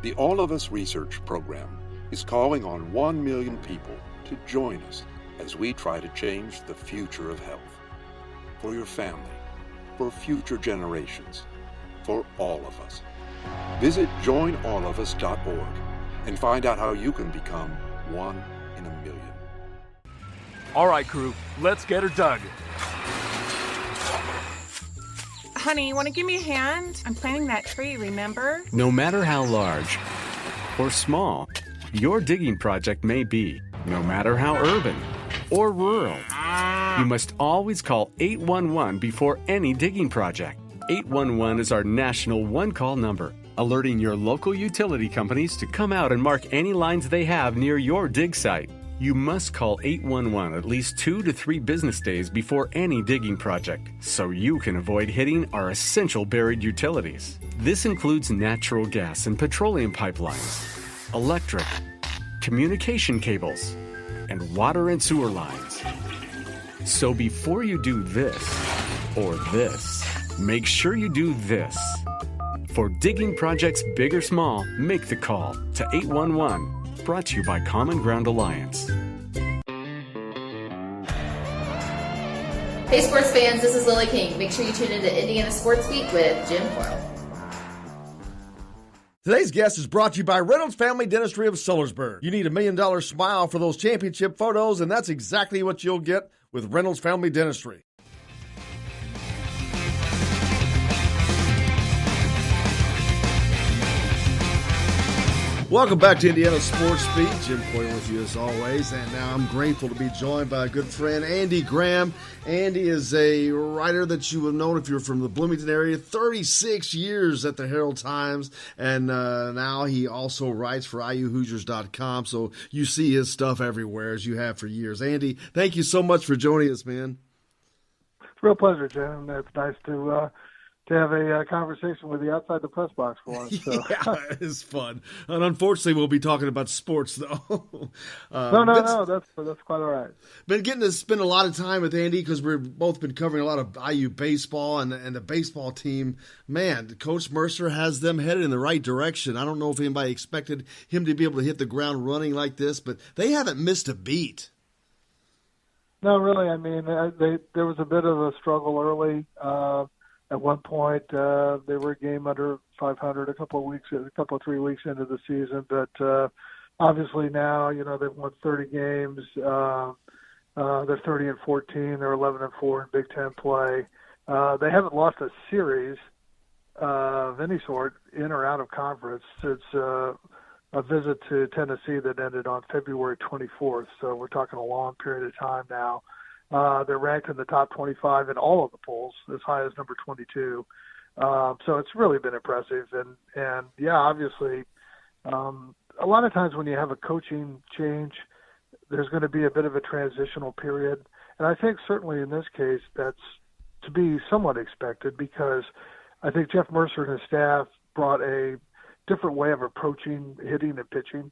[SPEAKER 7] The All of Us Research Program is calling on 1 million people to join us as we try to change the future of health. For your family, for future generations, for all of us. Visit joinallofus.org and find out how you can become 1 in a million.
[SPEAKER 8] All right, crew, let's get her dug.
[SPEAKER 9] Honey, you want to give me a hand? I'm planting that tree, remember?
[SPEAKER 10] No matter how large or small your digging project may be, no matter how urban or rural, you must always call 811 before any digging project. 811 is our national one-call number. alerting your local utility companies to come out and mark any lines they have near your dig site. You must call 811 at least 2 to 3 business days before any digging project, so you can avoid hitting our essential buried utilities. This includes natural gas and petroleum pipelines, electric, communication cables, and water and sewer lines. So before you do this or this, make sure you do this. For digging projects big or small, make the call to 811. Brought to you by Common Ground Alliance.
[SPEAKER 11] Hey sports fans, this is Lily King. Make sure you tune into Indiana Sports Beat with Jim Coral.
[SPEAKER 4] Today's guest is brought to you by Reynolds Family Dentistry of Sellersburg. You need $1 million smile for those championship photos, and that's exactly what you'll get with Reynolds Family Dentistry. Welcome back to Indiana Sports Beat. Jim Coyle with you as always, and now I'm grateful to be joined by a good friend, Andy Graham. Andy is a writer that you have known if you're from the Bloomington area, 36 years at the Herald Times, and now he also writes for IUHoosiers.com, so you see his stuff everywhere as you have for years. Andy, thank you so much for joining us, man.
[SPEAKER 13] It's a real pleasure, Jim. It's nice to have a conversation with you outside the press box for once. So.
[SPEAKER 4] Yeah, it's fun. And unfortunately, we'll be talking about sports, though.
[SPEAKER 13] No, that's quite all right.
[SPEAKER 4] Been getting to spend a lot of time with Andy because we've both been covering a lot of IU baseball and the baseball team. Man, Coach Mercer has them headed in the right direction. I don't know if anybody expected him to be able to hit the ground running like this, but they haven't missed a beat.
[SPEAKER 13] No, really. I mean, there was a bit of a struggle early. At one point, they were a game under 500 a couple of 3 weeks into the season. But obviously now, they've won 30 games. They're 30-14. They're 11-4 in Big Ten play. They haven't lost a series of any sort in or out of conference since a visit to Tennessee that ended on February 24th. So we're talking a long period of time now. They're ranked in the top 25 in all of the polls, as high as number 22. So it's really been impressive. And yeah, obviously, a lot of times when you have a coaching change, there's going to be a bit of a transitional period. And I think certainly in this case, that's to be somewhat expected because I think Jeff Mercer and his staff brought a different way of approaching hitting and pitching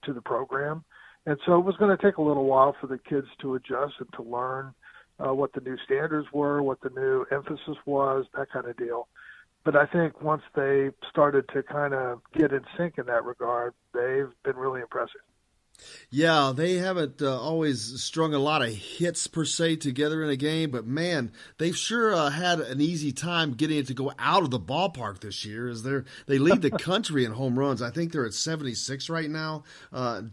[SPEAKER 13] to the program. And so it was going to take a little while for the kids to adjust and to learn what the new standards were, what the new emphasis was, that kind of deal. But I think once they started to kind of get in sync in that regard, they've been really impressive.
[SPEAKER 4] Yeah, they haven't always strung a lot of hits per se together in a game, but man, they've sure had an easy time getting it to go out of the ballpark this year. As they lead the country in home runs. I think they're at 76 right now. A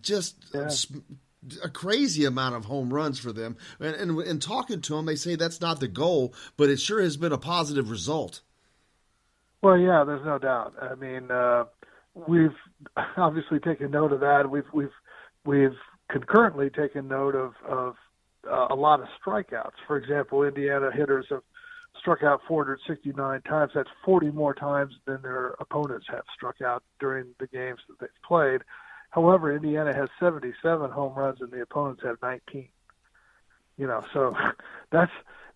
[SPEAKER 4] crazy amount of home runs for them. And talking to them, they say that's not the goal, but it sure has been a positive result.
[SPEAKER 13] Well, yeah, there's no doubt. I mean, we've obviously taken note of that. We've concurrently taken note of a lot of strikeouts. For example, Indiana hitters have struck out 469 times. That's 40 more times than their opponents have struck out during the games that they've played. However, Indiana has 77 home runs and the opponents have 19. So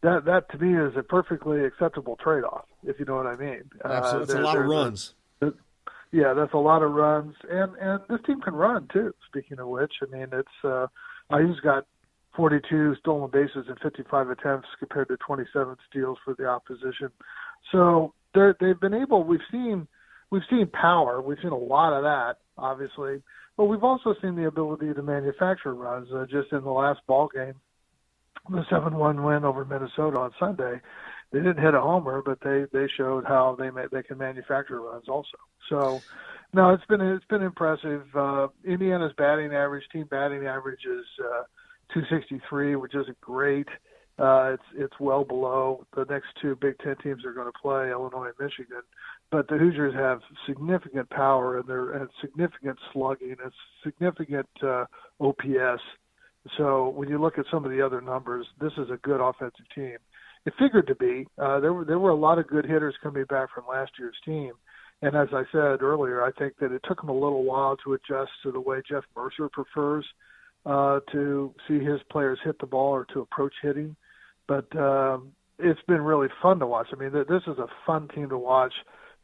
[SPEAKER 13] that to me is a perfectly acceptable trade-off, if you know what I mean.
[SPEAKER 4] Absolutely. It's a lot of runs.
[SPEAKER 13] Yeah, that's a lot of runs, and this team can run too. Speaking of which, I mean, it's IU's got 42 stolen bases in 55 attempts compared to 27 steals for the opposition. So they've been able. We've seen power. We've seen a lot of that, obviously, but we've also seen the ability to manufacture runs. Just in the last ball game, the 7-1 win over Minnesota on Sunday. They didn't hit a homer, but they showed how they can manufacture runs also. So, no, it's been impressive. Indiana's team batting average is 263, which isn't great. It's well below the next two Big Ten teams are going to play, Illinois and Michigan. But the Hoosiers have significant power and significant slugging and significant OPS. So when you look at some of the other numbers, this is a good offensive team. It figured to be. There were a lot of good hitters coming back from last year's team, And as I said earlier, I think that it took him a little while to adjust to the way Jeff Mercer prefers to see his players hit the ball or to approach hitting. But it's been really fun to watch. I mean, this is a fun team to watch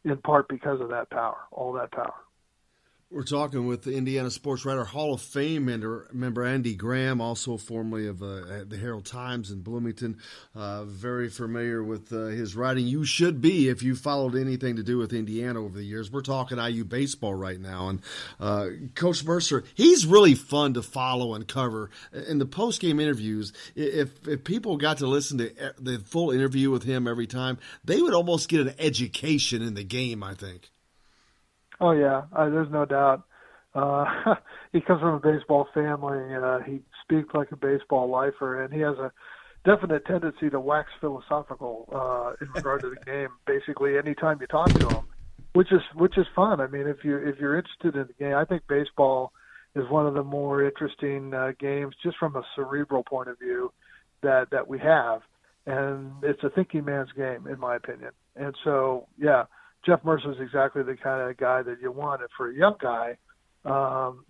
[SPEAKER 13] in part because of that power, all that power.
[SPEAKER 4] We're talking with the Indiana sports writer, Hall of Fame member Andy Graham, also formerly of the Herald Times in Bloomington. Very familiar with his writing. You should be if you followed anything to do with Indiana over the years. We're talking IU baseball right now. And Coach Mercer, he's really fun to follow and cover. In the post-game interviews, if people got to listen to the full interview with him every time, they would almost get an education in the game, I think.
[SPEAKER 13] Oh, yeah, there's no doubt. He comes from a baseball family. He speaks like a baseball lifer, and he has a definite tendency to wax philosophical in regard to the game. Basically, anytime you talk to him, which is fun. I mean, if you're interested in the game, I think baseball is one of the more interesting games, just from a cerebral point of view, that we have, and it's a thinking man's game, in my opinion. And so, yeah. Jeff Mercer is exactly the kind of guy that you want. And for a young guy,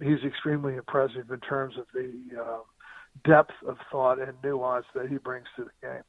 [SPEAKER 13] he's extremely impressive in terms of the depth of thought and nuance that he brings to the game.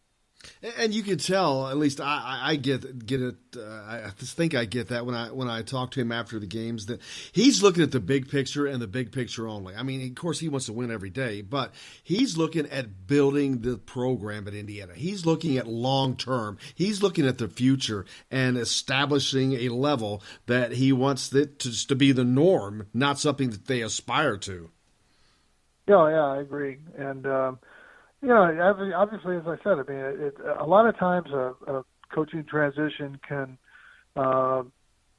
[SPEAKER 4] And you can tell, at least I get it. I think I get that when I talk to him after the games, that he's looking at the big picture and the big picture only. I mean, of course, he wants to win every day, but he's looking at building the program at Indiana. He's looking at long term. He's looking at the future and establishing a level that he wants it to be the norm, not something that they aspire to.
[SPEAKER 13] Yeah, I agree. And obviously, as I said, I mean, a lot of times a coaching transition can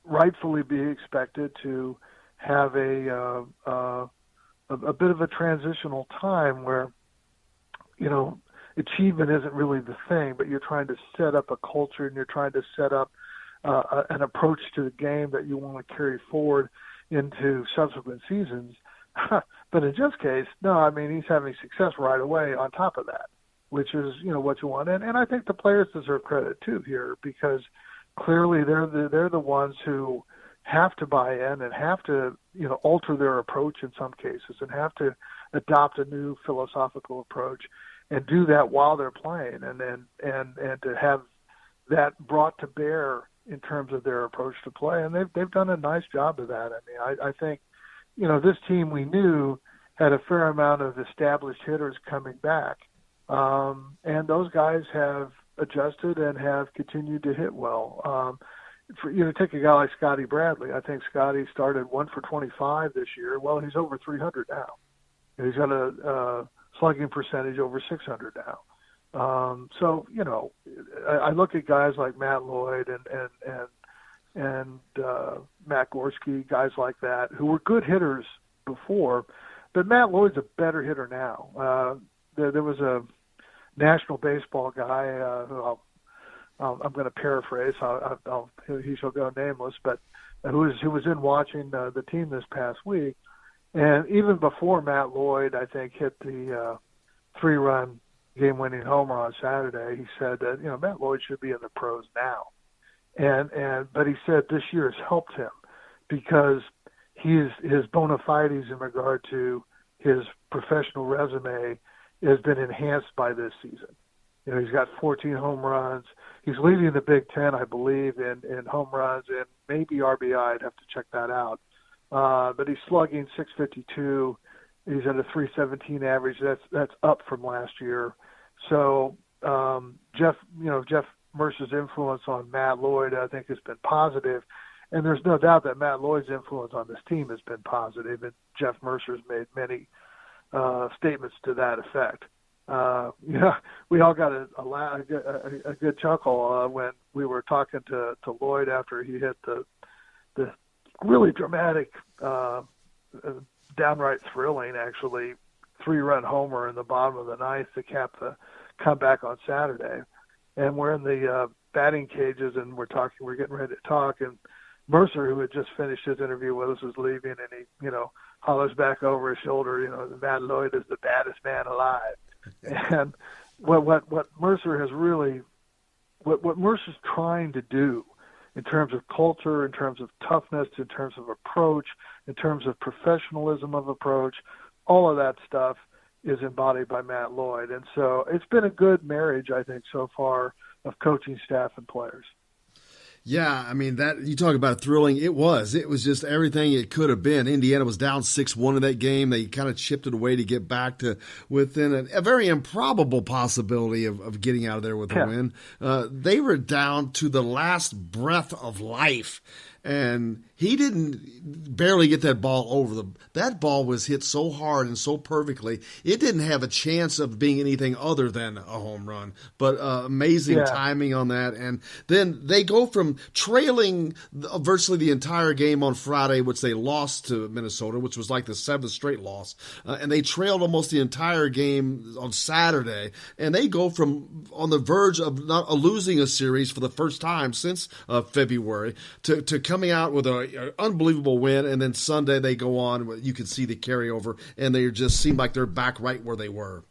[SPEAKER 13] rightfully be expected to have a bit of a transitional time where, achievement isn't really the thing, but you're trying to set up a culture and you're trying to set up an approach to the game that you want to carry forward into subsequent seasons. But in Jeff's case, no, I mean, he's having success right away on top of that, which is, what you want. And I think the players deserve credit, too, here, because clearly they're the ones who have to buy in and have to, alter their approach in some cases and have to adopt a new philosophical approach and do that while they're playing and to have that brought to bear in terms of their approach to play. And they've done a nice job of that. I mean, I think, this team we knew had a fair amount of established hitters coming back. And those guys have adjusted and have continued to hit well. Take a guy like Scotty Bradley. I think Scotty started 1 for 25 this year. Well, he's over 300 now. He's got a slugging percentage over 600 now. So, I look at guys like Matt Lloyd and Matt Gorski, guys like that, who were good hitters before, but Matt Lloyd's a better hitter now. There was a national baseball guy who I'm going to paraphrase. He shall go nameless, but who was in watching the team this past week, and even before Matt Lloyd, I think, hit the 3-run game-winning homer on Saturday, he said that Matt Lloyd should be in the pros now. But he said this year has helped him because his bona fides in regard to his professional resume has been enhanced by this season. He's got 14 home runs. He's leading the Big Ten, I believe, in home runs and maybe RBI. I'd have to check that out. But he's slugging .652. He's at a .317 average. That's up from last year. So Jeff Mercer's influence on Matt Lloyd, I think, has been positive. And there's no doubt that Matt Lloyd's influence on this team has been positive, and Jeff Mercer's made many statements to that effect. We all got a good chuckle when we were talking to Lloyd after he hit the really dramatic, downright thrilling, actually, 3-run homer in the bottom of the ninth to cap the comeback on Saturday. And we're in the batting cages, and we're getting ready to talk, and Mercer, who had just finished his interview with us, was leaving, and he, hollers back over his shoulder, Matt Lloyd is the baddest man alive. And what Mercer has really, what Mercer's trying to do in terms of culture, in terms of toughness, in terms of approach, in terms of professionalism of approach. All of that stuff is embodied by Matt Lloyd. And so it's been a good marriage, I think, so far of coaching staff and players.
[SPEAKER 4] Yeah, I mean, that you talk about thrilling. It was just everything it could have been. Indiana was down 6-1 in that game. They kind of chipped it away to get back to within a very improbable possibility of getting out of there with a win. They were down to the last breath of life. And he didn't barely get that ball over that ball was hit so hard and so perfectly. It didn't have a chance of being anything other than a home run, but amazing timing on that. And then they go from trailing virtually the entire game on Friday, which they lost to Minnesota, which was like the 7th straight loss. And they trailed almost the entire game on Saturday. And they go from on the verge of not losing a series for the first time since February to coming out with an unbelievable win, and then Sunday they go on. You can see the carryover, and they just seem like they're back right where they were.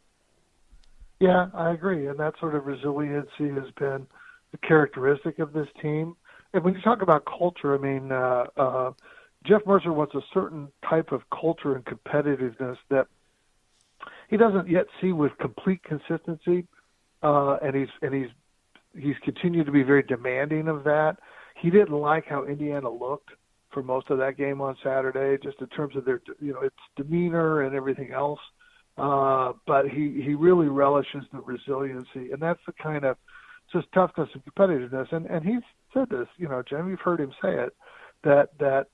[SPEAKER 13] Yeah, I agree, and that sort of resiliency has been the characteristic of this team. And when you talk about culture, I mean, Jeff Mercer wants a certain type of culture and competitiveness that he doesn't yet see with complete consistency, and he's continued to be very demanding of that. He didn't like how Indiana looked for most of that game on Saturday, just in terms of their, its demeanor and everything else. But he really relishes the resiliency, and that's the kind of just toughness and competitiveness. And he's said this, Jim, you've heard him say it, that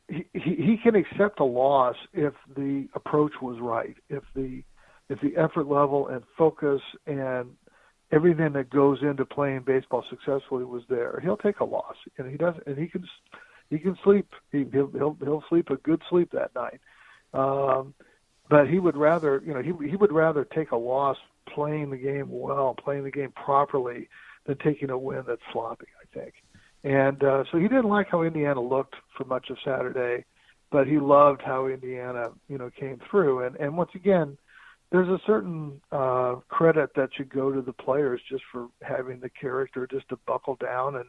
[SPEAKER 13] he can accept a loss if the approach was right, if the effort level and focus and everything that goes into playing baseball successfully was there. He'll take a loss, and he does, and he can sleep. He'll sleep a good sleep that night. But he would rather, he would rather take a loss playing the game well, playing the game properly, than taking a win that's sloppy, I think. And so he didn't like how Indiana looked for much of Saturday, but he loved how Indiana, came through. And once again, there's a certain credit that should go to the players just for having the character just to buckle down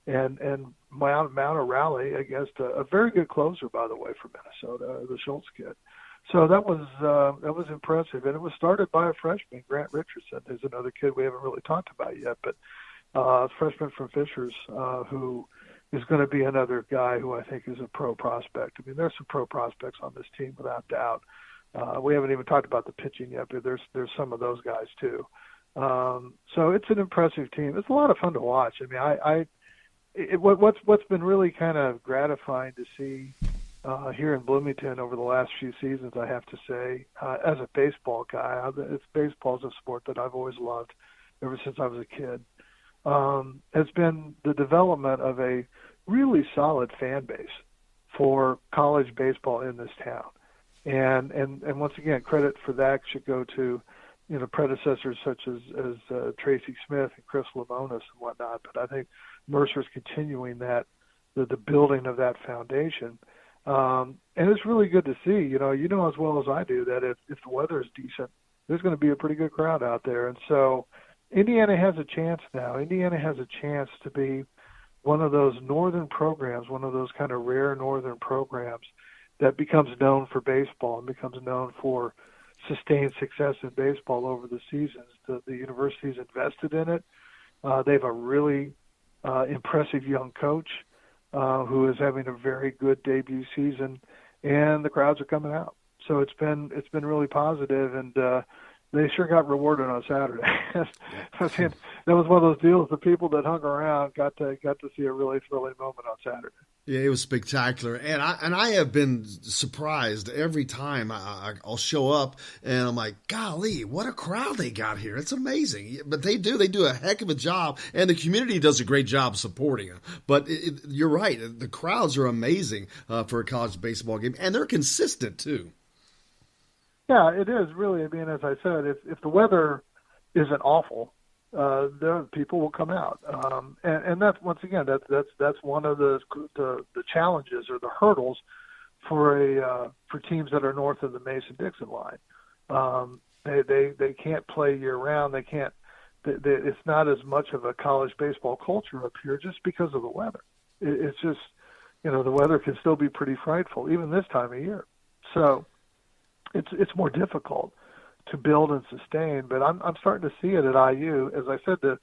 [SPEAKER 13] and mount a rally against a very good closer, by the way, for Minnesota, the Schultz kid. So that was impressive, and it was started by a freshman, Grant Richardson. There's another kid we haven't really talked about yet, but a freshman from Fishers who is going to be another guy who I think is a pro prospect. I mean, there's some pro prospects on this team without doubt. We haven't even talked about the pitching yet, but there's some of those guys too. So it's an impressive team. It's a lot of fun to watch. I mean, what's been really kind of gratifying to see here in Bloomington over the last few seasons, I have to say, as a baseball guy, baseball is a sport that I've always loved ever since I was a kid. Has been the development of a really solid fan base for college baseball in this town. And once again, credit for that should go to, predecessors such as Tracy Smith and Chris Lamonis and whatnot. But I think Mercer's continuing that, the building of that foundation. And it's really good to see, you know as well as I do that if the weather is decent, there's going to be a pretty good crowd out there. And so Indiana has a chance now. Indiana has a chance to be one of those northern programs, one of those kind of rare northern programs that becomes known for baseball and becomes known for sustained success in baseball over the seasons. The university's invested in it. They have a really impressive young coach who is having a very good debut season, and the crowds are coming out. So it's been really positive, and they sure got rewarded on Saturday. I mean, that was one of those deals. The people that hung around got to see a really thrilling moment on Saturday.
[SPEAKER 4] Yeah, it was spectacular, and I have been surprised every time I'll show up, and I'm like, golly, what a crowd they got here! It's amazing. But they do a heck of a job, and the community does a great job supporting them. But you're right, the crowds are amazing for a college baseball game, and they're consistent too.
[SPEAKER 13] Yeah, it is really. I mean, as I said, if the weather isn't awful, the people will come out, and that's once again that's one of the challenges or the hurdles for teams that are north of the Mason-Dixon line. They can't play year round. They can't it's not as much of a college baseball culture up here just because of the weather. It's just, the weather can still be pretty frightful, even this time of year. So it's more difficult to build and sustain. But I'm starting to see it at IU. As I said, the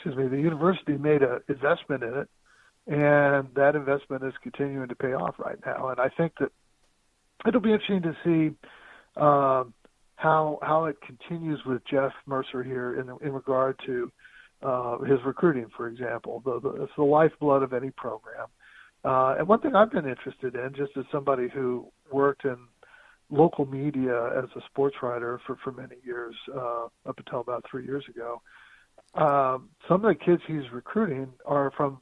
[SPEAKER 13] university made an investment in it, and that investment is continuing to pay off right now. And I think that it'll be interesting to see how it continues with Jeff Mercer here in regard to his recruiting, for example. It's the lifeblood of any program. And one thing I've been interested in, just as somebody who worked in local media as a sports writer for many years, up until about 3 years ago, some of the kids he's recruiting are from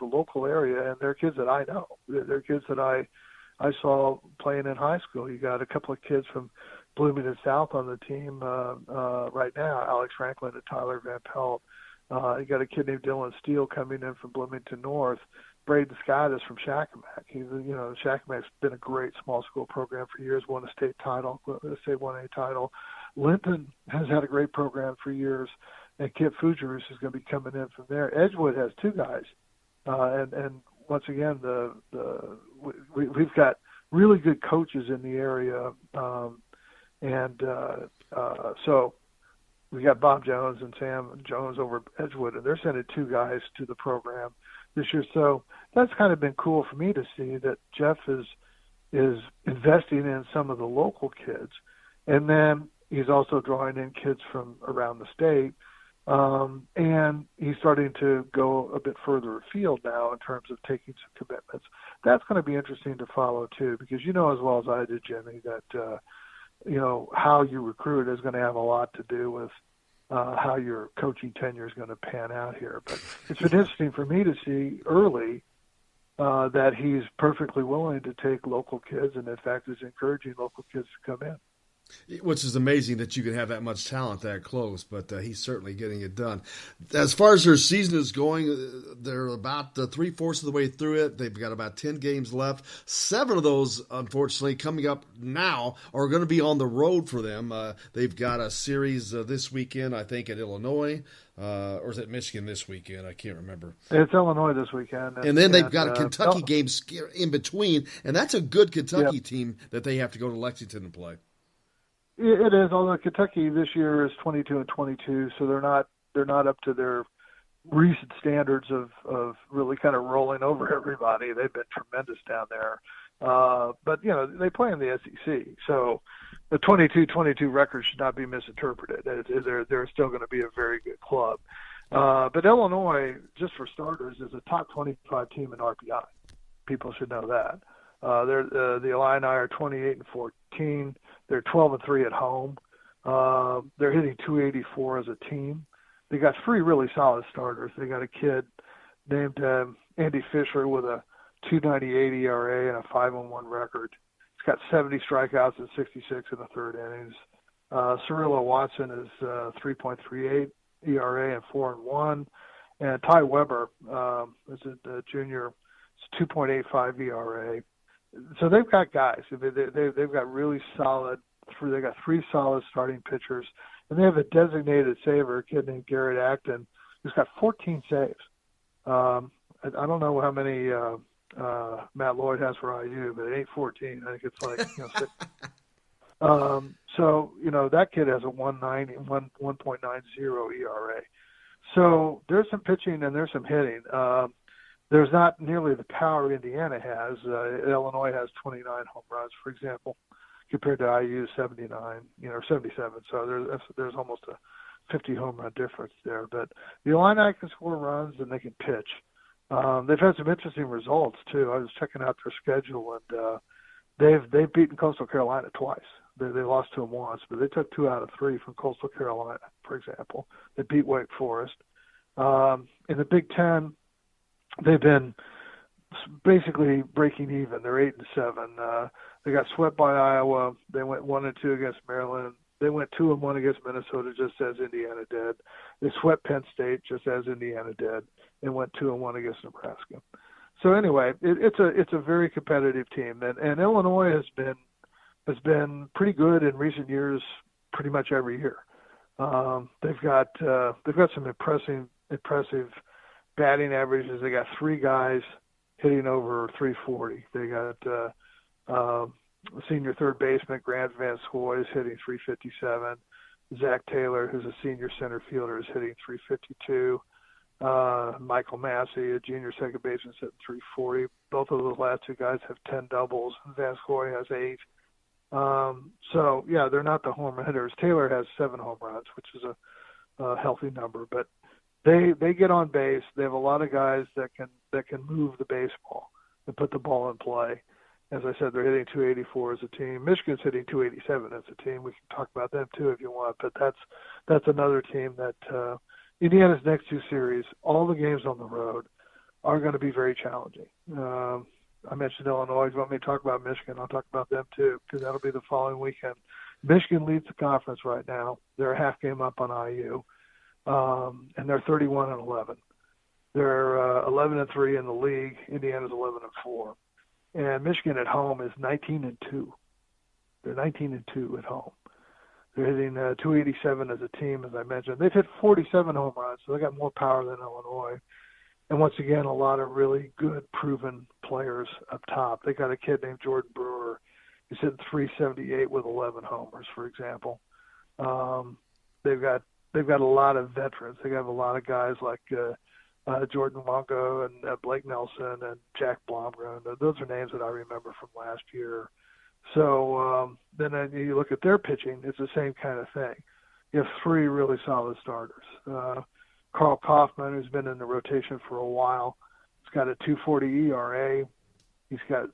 [SPEAKER 13] the local area, and they're kids that I know. They're kids that I saw playing in high school. You got a couple of kids from Bloomington South on the team right now, Alex Franklin and Tyler Van Pelt. You got a kid named Dylan Steele coming in from Bloomington North. Braden Scott is from Shakamak. Shakamak's been a great small school program for years, won a state title, a state 1A title. Linton has had a great program for years, and Kip Fujarus is going to be coming in from there. Edgewood has two guys, and once again, we've got really good coaches in the area, so we got Bob Jones and Sam Jones over at Edgewood, and they're sending two guys to the program this year. So that's kind of been cool for me to see that Jeff is investing in some of the local kids, and then he's also drawing in kids from around the state. And he's starting to go a bit further afield now in terms of taking some commitments. That's going to be interesting to follow too, because as well as I do, Jimmy, that how you recruit is going to have a lot to do with how your coaching tenure is going to pan out here. But it's been interesting for me to see early that he's perfectly willing to take local kids, and in fact is encouraging local kids to come in.
[SPEAKER 4] Which is amazing that you can have that much talent that close, but he's certainly getting it done. As far as their season is going, they're about 3/4 of the way through it. They've got about 10 games left. 7 of those, unfortunately, coming up now are going to be on the road for them. They've got a series this weekend, I think, at Illinois. Or is it Michigan this weekend? I can't remember.
[SPEAKER 13] It's Illinois this weekend.
[SPEAKER 4] And then they've got a Kentucky game in between, and that's a good Kentucky team that they have to go to Lexington and play.
[SPEAKER 13] It is, although Kentucky this year is 22-22, so they're not up to their recent standards of really kind of rolling over everybody. They've been tremendous down there, but they play in the SEC, so the 22-22 record should not be misinterpreted. They're still going to be a very good club, but Illinois, just for starters, is a top 25 team in RPI. People should know that. The Illini are 28-14. They're 12-3 at home. They're hitting 284 as a team. They got 3 really solid starters. They got a kid named Andy Fisher with a 2.98 ERA and a 5-1 record. He's got 70 strikeouts and 66 in the third innings. Cirillo Watson is 3.38 ERA and 4-1. And Ty Weber is a junior. It's 2.85 ERA. So they've got guys. They've got really solid. They got 3 solid starting pitchers, and they have a designated saver, a kid named Garrett Acton, who's got 14 saves. I don't know how many Matt Lloyd has for IU, but it ain't 14. I think it's like 6. So that kid has a 1.90 ERA. So there's some pitching and there's some hitting. There's not nearly the power Indiana has. Illinois has 29 home runs, for example, compared to IU's 79, or 77. So there's almost a 50 home run difference there. But the Illini can score runs and they can pitch. They've had some interesting results too. I was checking out their schedule, and they've beaten Coastal Carolina twice. They lost to them once, but they took 2 out of 3 from Coastal Carolina, for example. They beat Wake Forest. In the Big Ten, they've been basically breaking even. They're 8-7. They got swept by Iowa. They went 1-2 against Maryland. They went 2-1 against Minnesota, just as Indiana did. They swept Penn State, just as Indiana did, and went 2-1 against Nebraska. So anyway, it's a very competitive team, and Illinois has been pretty good in recent years, pretty much every year. They've got some impressive batting averages. They got 3 guys hitting over 340. They got senior third baseman Grant Van Scoy is hitting 357. Zach Taylor, who's a senior center fielder, is hitting 352. Michael Massey, a junior second baseman, is hitting 340. Both of those last 2 guys have 10 doubles. Van Scoy has 8. So, yeah, they're not the home run hitters. Taylor has 7 home runs, which is a healthy number. But they get on base. They have a lot of guys that can move the baseball and put the ball in play. As I said, they're hitting 284 as a team. Michigan's hitting 287 as a team. We can talk about them too if you want. But that's another team that Indiana's next 2 series, all the games on the road, are going to be very challenging. I mentioned Illinois. If you want me to talk about Michigan, I'll talk about them too, because that'll be the following weekend. Michigan leads the conference right now. They're a half game up on IU, and they're 31-11. They're 11-3 in the league. Indiana's 11-4. And Michigan at home is 19-2. They're 19-2 at home. They're hitting 287 as a team, as I mentioned. They've hit 47 home runs, so they got more power than Illinois. And once again, a lot of really good, proven players up top. They got a kid named Jordan Brewer. He's hitting 378 with 11 homers, for example. They've got a lot of veterans. They have a lot of guys like Jordan Longo and Blake Nelson and Jack Blomgren. Those are names that I remember from last year. So then you look at their pitching, it's the same kind of thing. You have 3 really solid starters. Carl Kaufman, who's been in the rotation for a while, he's got a 2.40 ERA. He's got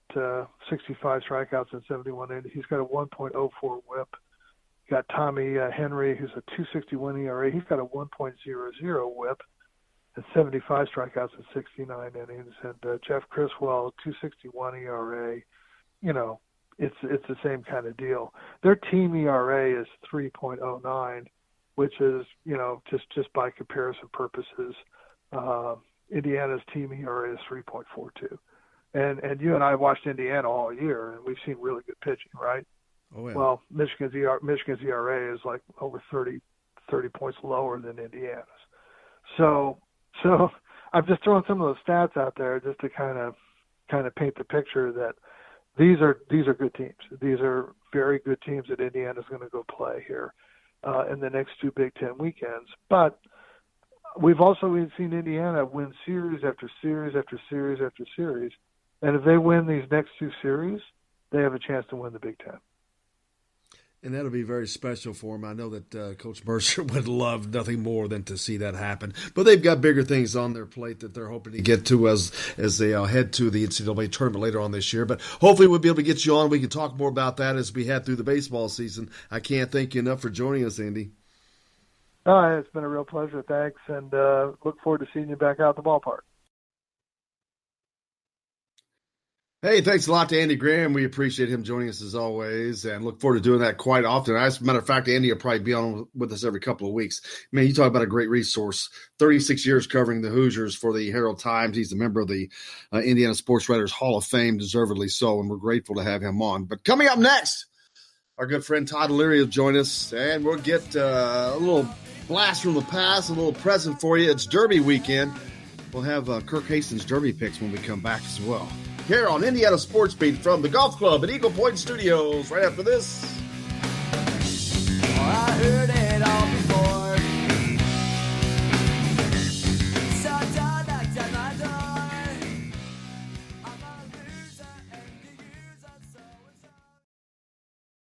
[SPEAKER 13] 65 strikeouts and 71 innings. He's got a 1.04 WHIP. You got Tommy Henry, who's a 2.61 ERA. He's got a 1.00 WHIP and 75 strikeouts and 69 innings. And Jeff Criswell, 2.61 ERA. You know, it's the same kind of deal. Their team ERA is 3.09, which is, you know, just by comparison purposes, Indiana's team ERA is 3.42. And you and I watched Indiana all year, and we've seen really good pitching, right?
[SPEAKER 2] Oh, yeah.
[SPEAKER 13] Well, Michigan's ERA is like over 30 points lower than Indiana's. So I'm just throwing some of those stats out there just to kind of paint the picture that these are good teams. These are very good teams that Indiana's going to go play here in the next 2 Big Ten weekends. But we've also seen Indiana win series after series after series after series. And if they win these next 2 series, they have a chance to win the Big Ten.
[SPEAKER 2] And that'll be very special for them. I know that Coach Mercer would love nothing more than to see that happen. But they've got bigger things on their plate that they're hoping to get to as they head to the NCAA tournament later on this year. But hopefully we'll be able to get you on. We can talk more about that as we head through the baseball season. I can't thank you enough for joining us, Andy.
[SPEAKER 13] It's been a real pleasure. Thanks. And look forward to seeing you back out at the ballpark.
[SPEAKER 2] Hey, thanks a lot to Andy Graham. We appreciate him joining us as always and look forward to doing that quite often. As a matter of fact, Andy will probably be on with us every couple of weeks. Man, you talk about a great resource. 36 years covering the Hoosiers for the Herald Times. He's a member of the Indiana Sports Writers Hall of Fame, deservedly so, and we're grateful to have him on. But coming up next, our good friend Todd Leary will join us, and we'll get a little blast from the past, a little present for you. It's Derby weekend. We'll have Kirk Hastings' Derby picks when we come back as well. Here on Indiana Sports Beat from the Golf Club at Eagle Point Studios. Right after this.
[SPEAKER 1] I heard it all before. Satan knocked at my door. I'm a loser and the user so-and-so.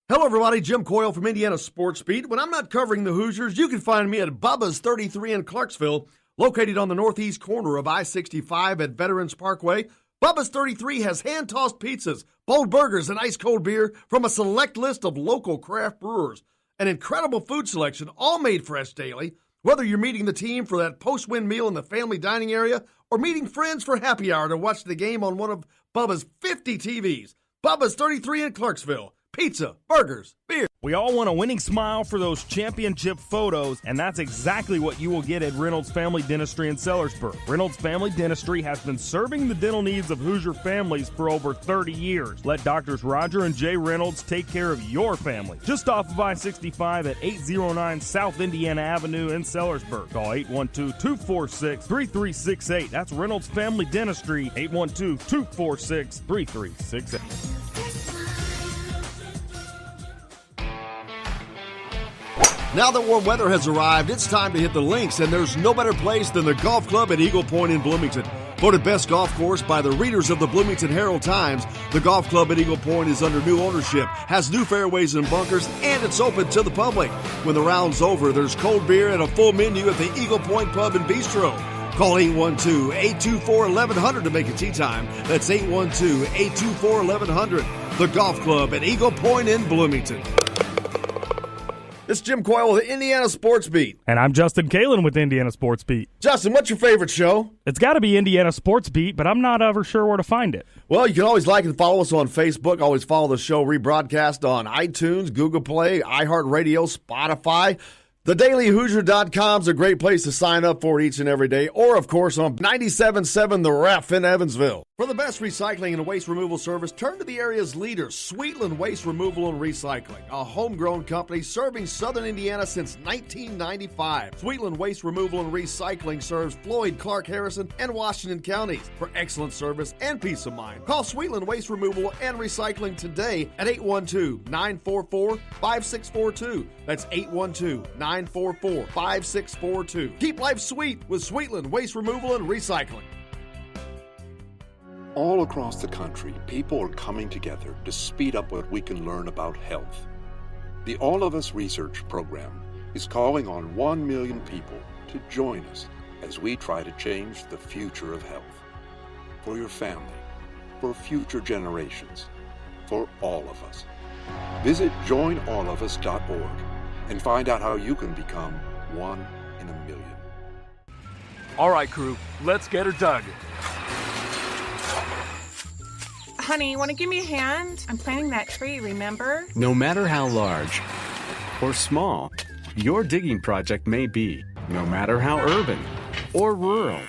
[SPEAKER 4] Hello, everybody. Jim Coyle from Indiana Sports Beat. When I'm not covering the Hoosiers, you can find me at Bubba's 33 in Clarksville, located on the northeast corner of I-65 at Veterans Parkway. Bubba's 33 has hand-tossed pizzas, bold burgers, and ice-cold beer from a select list of local craft brewers. An incredible food selection, all made fresh daily. Whether you're meeting the team for that post-win meal in the family dining area or meeting friends for happy hour to watch the game on one of Bubba's 50 TVs. Bubba's 33 in Clarksville. Pizza, burgers, beer.
[SPEAKER 6] We all want a winning smile for those championship photos, and that's exactly what you will get at Reynolds Family Dentistry in Sellersburg. Reynolds Family Dentistry has been serving the dental needs of Hoosier families for over 30 years. Let Doctors Roger and Jay Reynolds take care of your family. Just off of I-65 at 809 South Indiana Avenue in Sellersburg. Call 812-246-3368. That's Reynolds Family Dentistry, 812-246-3368.
[SPEAKER 4] Now that warm weather has arrived, it's time to hit the links, and there's no better place than the golf club at Eagle Point in Bloomington. Voted best golf course by the readers of the Bloomington Herald-Times, the golf club at Eagle Point is under new ownership, has new fairways and bunkers, and it's open to the public. When the round's over, there's cold beer and a full menu at the Eagle Point Pub and Bistro. Call 812-824-1100 to make a tee time. That's 812-824-1100. The golf club at Eagle Point in Bloomington. It's Jim Coyle with the Indiana Sports Beat.
[SPEAKER 6] And I'm Justin Kalen with Indiana Sports Beat.
[SPEAKER 4] Justin, what's your favorite show?
[SPEAKER 6] It's got to be Indiana Sports Beat, but I'm not ever sure where to find it.
[SPEAKER 4] Well, you can always like and follow us on Facebook. Always follow the show rebroadcast on iTunes, Google Play, iHeartRadio, Spotify. TheDailyHoosier.com is a great place to sign up for each and every day. Or, of course, on 97.7 The Ref in Evansville. For the best recycling and waste removal service, turn to the area's leader, Sweetland Waste Removal and Recycling, a homegrown company serving southern Indiana since 1995. Sweetland Waste Removal and Recycling serves Floyd, Clark, Harrison, and Washington counties. For excellent service and peace of mind, call Sweetland Waste Removal and Recycling today at 812-944-5642. That's 812-944-5642. Keep life sweet with Sweetland Waste Removal and Recycling.
[SPEAKER 7] All across the country, people are coming together to speed up what we can learn about health. The All of Us Research Program is calling on 1 million people to join us as we try to change the future of health. For your family, for future generations, for all of us. Visit joinallofus.org and find out how you can become 1 in a million.
[SPEAKER 8] All right, crew, let's get her dug.
[SPEAKER 9] Honey, want to give me a hand? I'm planting that tree, remember?
[SPEAKER 10] No matter how large or small your digging project may be, no matter how urban or rural,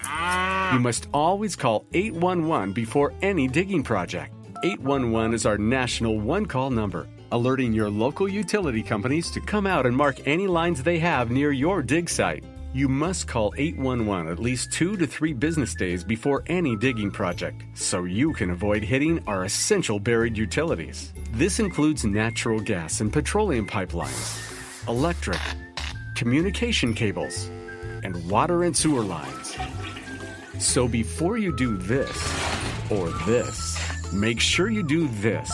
[SPEAKER 10] you must always call 811 before any digging project. 811 is our national one-call number, alerting your local utility companies to come out and mark any lines they have near your dig site. You must call 811 at least 2 to 3 business days before any digging project, so you can avoid hitting our essential buried utilities. This includes natural gas and petroleum pipelines, electric, communication cables, and water and sewer lines. So before you do this or this, make sure you do this.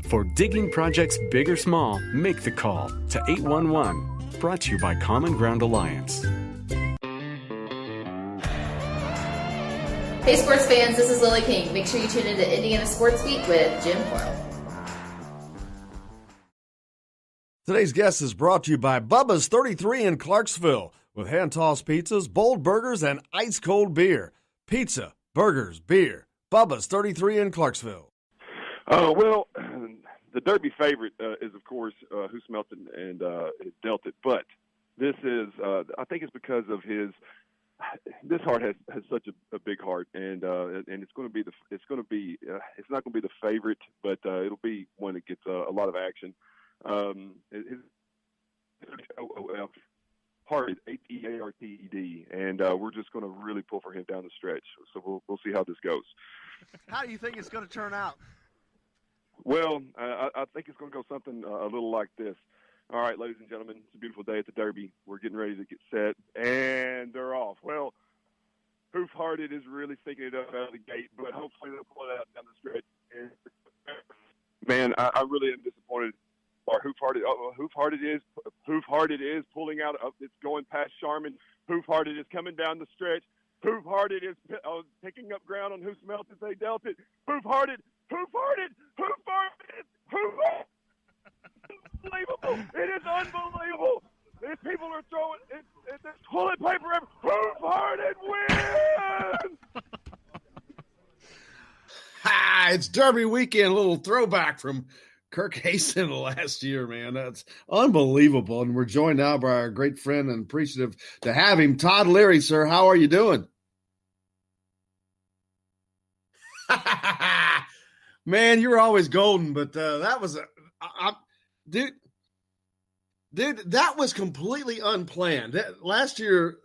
[SPEAKER 10] For digging projects big or small, make the call to 811. Brought to you by Common Ground Alliance.
[SPEAKER 11] Hey sports fans, this is Lily King. Make sure you tune in to Indiana Sports Beat with Jim Coyle.
[SPEAKER 4] Today's guest is brought to you by Bubba's 33 in Clarksville with hand-tossed pizzas, bold burgers, and ice-cold beer. Pizza, burgers, beer. Bubba's 33 in Clarksville.
[SPEAKER 3] Well, the Derby favorite is, of course, Who Smelt It and Dealt It. But this is, I think it's because of this heart has such a big heart, and it's going to be it's not going to be the favorite, but it'll be one that gets a lot of action. His Hearted, Hearted, and we're just going to really pull for him down the stretch. So we'll see how this goes.
[SPEAKER 4] How do you think it's going to turn out?
[SPEAKER 3] Well, I think it's going to go something a little like this. All right, ladies and gentlemen, it's a beautiful day at the Derby. We're getting ready to get set, and they're off. Well, Hoof Hearted is really thinking it up out of the gate, but hopefully they'll pull it out down the stretch. And, man, I really am disappointed. Or Hoof Hearted is pulling out. It's going past Sharman. Hoof Hearted is coming down the stretch. Hoof Hearted is picking up ground on Who Smelt It, They Dealt It. Hoof Hearted. Unbelievable! It is unbelievable. These people are throwing it's toilet paper. Hoof Hearted wins.
[SPEAKER 2] It's Derby weekend. A little throwback from Kirk hastened last year, man. That's unbelievable. And we're joined now by our great friend and appreciative to have him, Todd Leary, sir. How are you doing? Man, you were always golden, but that was dude, that was completely unplanned. Last year,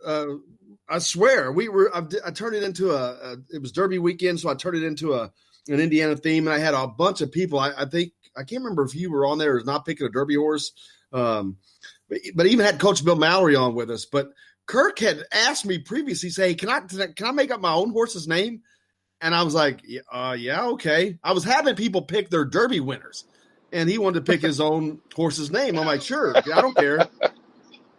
[SPEAKER 2] I swear, I turned it into it was Derby weekend, so I turned it into an Indiana theme, and I had a bunch of people. I think, I can't remember if you were on there or not picking a Derby horse, but even had Coach Bill Mallory on with us. But Kirk had asked me previously, say, can I make up my own horse's name? And I was like, yeah, okay. I was having people pick their Derby winners, and he wanted to pick his own horse's name. I'm like, sure, I don't care.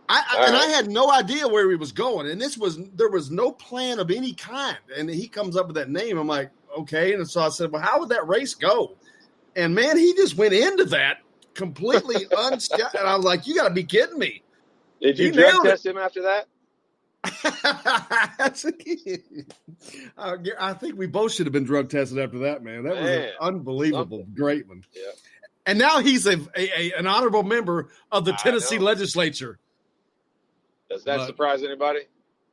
[SPEAKER 2] I had no idea where he was going, and there was no plan of any kind. And he comes up with that name. I'm like, okay. And so I said, well, how would that race go? And man, he just went into that completely unstuck. And I was like, you got to be kidding me.
[SPEAKER 14] Did you drug test him after that?
[SPEAKER 2] I think we both should have been drug tested after that, man. That was an unbelievable, great one.
[SPEAKER 14] Yeah.
[SPEAKER 2] And now he's an honorable member of the Tennessee legislature.
[SPEAKER 14] Does that surprise anybody?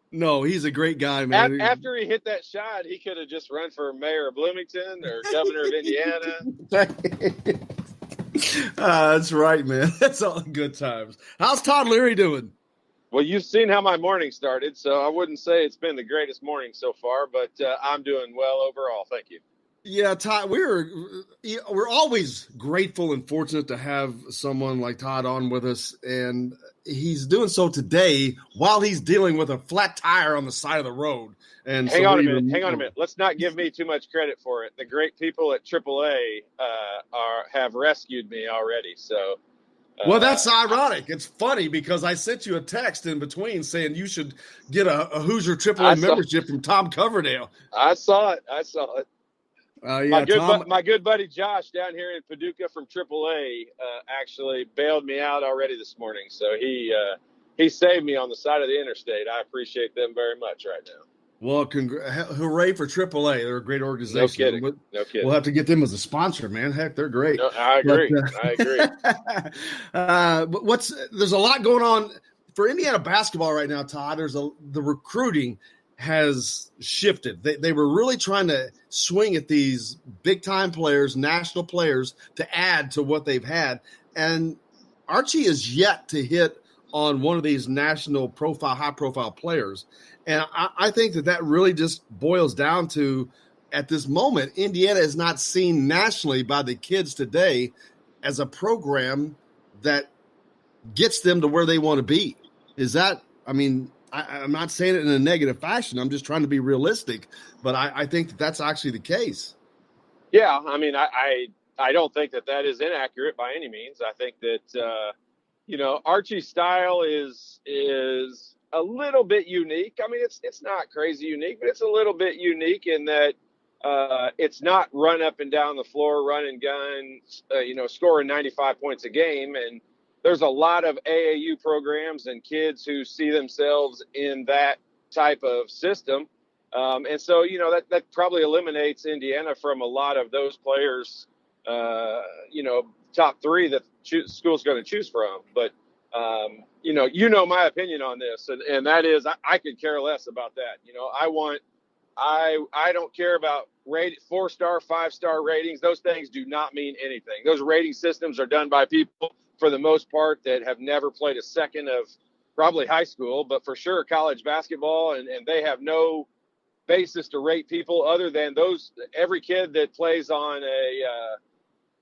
[SPEAKER 2] No, he's a great guy, man.
[SPEAKER 14] After he hit that shot, he could have just run for mayor of Bloomington or governor of Indiana.
[SPEAKER 2] That's right, man. That's all good times. How's Todd Leary doing?
[SPEAKER 14] Well, you've seen how my morning started, so I wouldn't say it's been the greatest morning so far, but I'm doing well overall. Thank you.
[SPEAKER 2] Yeah, Todd, we're always grateful and fortunate to have someone like Todd on with us, and he's doing so today while he's dealing with a flat tire on the side of the road. And
[SPEAKER 14] hang on a minute. Let's not give me too much credit for it. The great people at AAA have rescued me already. So,
[SPEAKER 2] well, that's ironic. It's funny because I sent you a text in between saying you should get a Hoosier AAA membership from Tom Coverdale.
[SPEAKER 14] I saw it.
[SPEAKER 2] Yeah,
[SPEAKER 14] my good buddy Josh down here in Paducah from AAA actually bailed me out already this morning. So he saved me on the side of the interstate. I appreciate them very much right now.
[SPEAKER 2] Well, hooray for AAA. They're a great organization.
[SPEAKER 14] No kidding.
[SPEAKER 2] We'll have to get them as a sponsor, man. Heck, they're great.
[SPEAKER 14] No, I agree.
[SPEAKER 2] But there's a lot going on for Indiana basketball right now, Todd. The recruiting has shifted. They were really trying to swing at these big-time players, national players, to add to what they've had. And Archie is yet to hit on one of these national profile, high-profile players. And I think that really just boils down to, at this moment, Indiana is not seen nationally by the kids today as a program that gets them to where they want to be. Is that, I mean, I'm not saying it in a negative fashion. I'm just trying to be realistic, but I think that's actually the case.
[SPEAKER 14] Yeah, I mean, I don't think that is inaccurate by any means. I think that Archie's style is a little bit unique. I mean, it's not crazy unique, but it's a little bit unique in that it's not run up and down the floor, run and gun, scoring 95 points a game. And there's a lot of AAU programs and kids who see themselves in that type of system. And so, that probably eliminates Indiana from a lot of those players, top three that school's going to choose from. But, my opinion on this, and that is I could care less about that. I don't care about 4-star, 5-star ratings. Those things do not mean anything. Those rating systems are done by people, for the most part, that have never played a second of probably high school, but for sure college basketball, and they have no basis to rate people other than every kid that plays on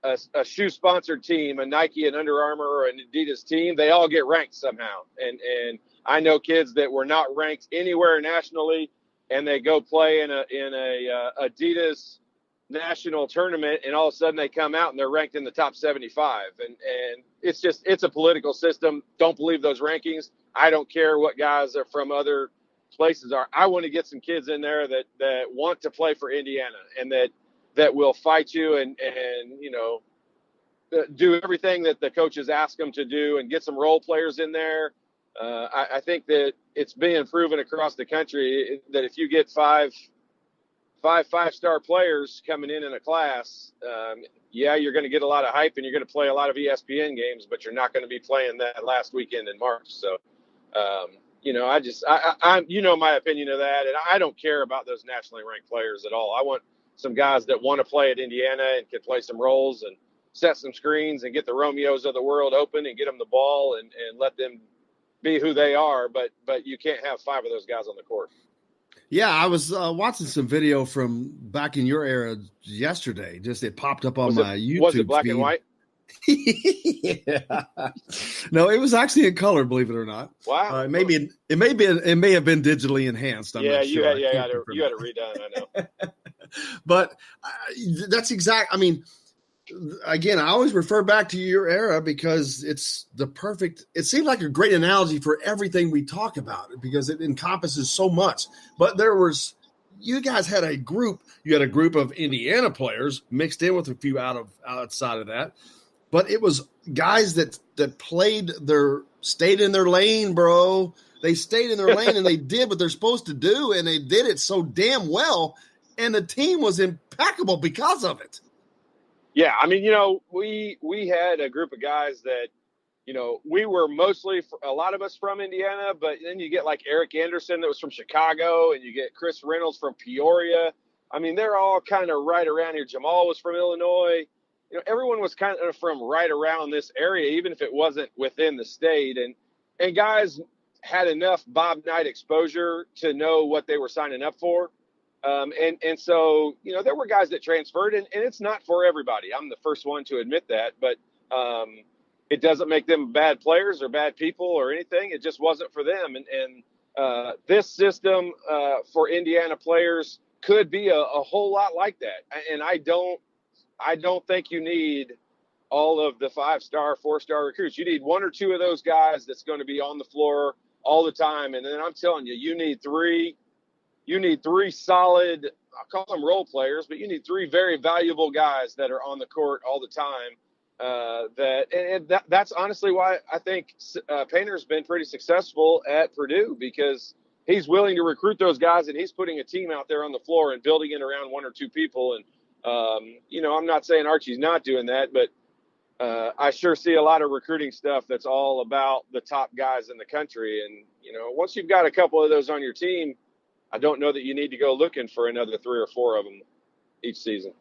[SPEAKER 14] a shoe sponsored team, a Nike and Under Armour or an Adidas team, they all get ranked somehow. And I know kids that were not ranked anywhere nationally, and they go play in a Adidas national tournament, and all of a sudden they come out and they're ranked in the top 75. And it's a political system. Don't believe those rankings. I don't care what guys are from other places are. I want to get some kids in there that want to play for Indiana and that will fight you and do everything that the coaches ask them to do, and get some role players in there. I think that it's being proven across the country that if you get five five-star players coming in a class, yeah, you're going to get a lot of hype and you're going to play a lot of ESPN games, but you're not going to be playing that last weekend in March. So, I'm my opinion of that, and I don't care about those nationally ranked players at all. I want some guys that want to play at Indiana and can play some roles and set some screens and get the Romeos of the world open and get them the ball and let them be who they are. But you can't have 5 of those guys on the court.
[SPEAKER 4] Yeah, I was watching some video from back in your era yesterday. Just it popped up on my YouTube.
[SPEAKER 14] Was it black
[SPEAKER 4] feed.
[SPEAKER 14] and white?
[SPEAKER 4] Yeah. No, it was actually in color, believe it or not.
[SPEAKER 14] Wow.
[SPEAKER 4] It may have been digitally enhanced. I'm not sure.
[SPEAKER 14] You had it redone. I know.
[SPEAKER 4] But that's exact. I mean, again, I always refer back to your era because it's the perfect. It seemed like a great analogy for everything we talk about because it encompasses so much. But you guys had a group. You had a group of Indiana players mixed in with a few outside of that. But it was guys that stayed in their lane, bro. They stayed in their lane and they did what they're supposed to do, and they did it so damn well. And the team was impeccable because of it.
[SPEAKER 14] Yeah, I mean, we had a group of guys that, we were mostly a lot of us from Indiana, but then you get like Eric Anderson that was from Chicago, and you get Chris Reynolds from Peoria. I mean, they're all kind of right around here. Jamal was from Illinois. Everyone was kind of from right around this area, even if it wasn't within the state. And guys had enough Bob Knight exposure to know what they were signing up for. And so, there were guys that transferred, and it's not for everybody. I'm the first one to admit that, but it doesn't make them bad players or bad people or anything. It just wasn't for them. And this system for Indiana players could be a whole lot like that. And I don't think you need all of the 5-star, 4-star recruits. You need 1 or 2 of those guys that's going to be on the floor all the time. And then I'm telling you, you need 3 solid, I'll call them role players, but you need 3 very valuable guys that are on the court all the time. That's honestly why I think Painter's been pretty successful at Purdue, because he's willing to recruit those guys and he's putting a team out there on the floor and building it around 1 or 2 people. And, I'm not saying Archie's not doing that, but I sure see a lot of recruiting stuff that's all about the top guys in the country. And, once you've got a couple of those on your team, I don't know that you need to go looking for another 3 or 4 of them each season.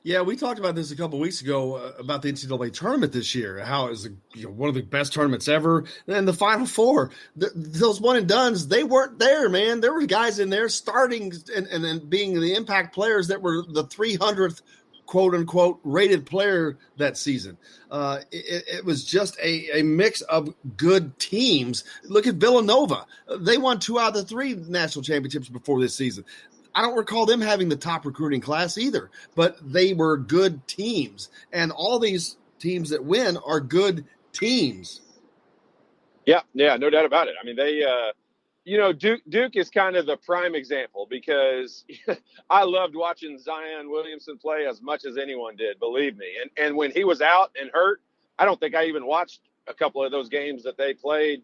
[SPEAKER 4] Yeah, we talked about this a couple of weeks ago about the NCAA tournament this year, how it was one of the best tournaments ever. And the Final Four, those one and dones, they weren't there, man. There were guys in there starting and being the impact players that were the 300th quote unquote rated player that season. It was just a mix of good teams. Look at Villanova. They won 2 out of the 3 national championships before this season. I don't recall them having the top recruiting class either, but they were good teams. And all these teams that win are good teams.
[SPEAKER 14] Yeah, no doubt about it. I mean, they, Duke is kind of the prime example, because I loved watching Zion Williamson play as much as anyone did, believe me. And when he was out and hurt, I don't think I even watched a couple of those games that they played,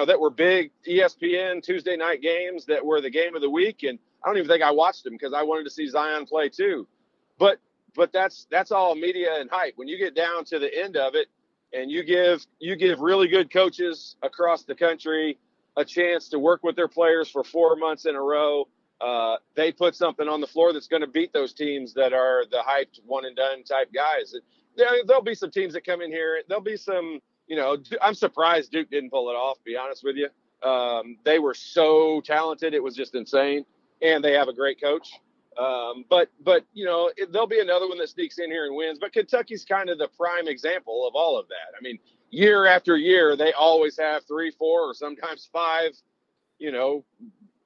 [SPEAKER 14] that were big ESPN Tuesday night games that were the game of the week. And I don't even think I watched them because I wanted to see Zion play too. But that's all media and hype. When you get down to the end of it and you give really good coaches across the country a chance to work with their players for 4 months in a row, they put something on the floor that's going to beat those teams that are the hyped one and done type guys. There'll be some teams that come in here. There'll be some, I'm surprised Duke didn't pull it off, to be honest with you. They were so talented. It was just insane. And they have a great coach. But there'll be another one that sneaks in here and wins. But Kentucky's kind of the prime example of all of that. I mean, year after year, they always have 3, 4, or sometimes 5,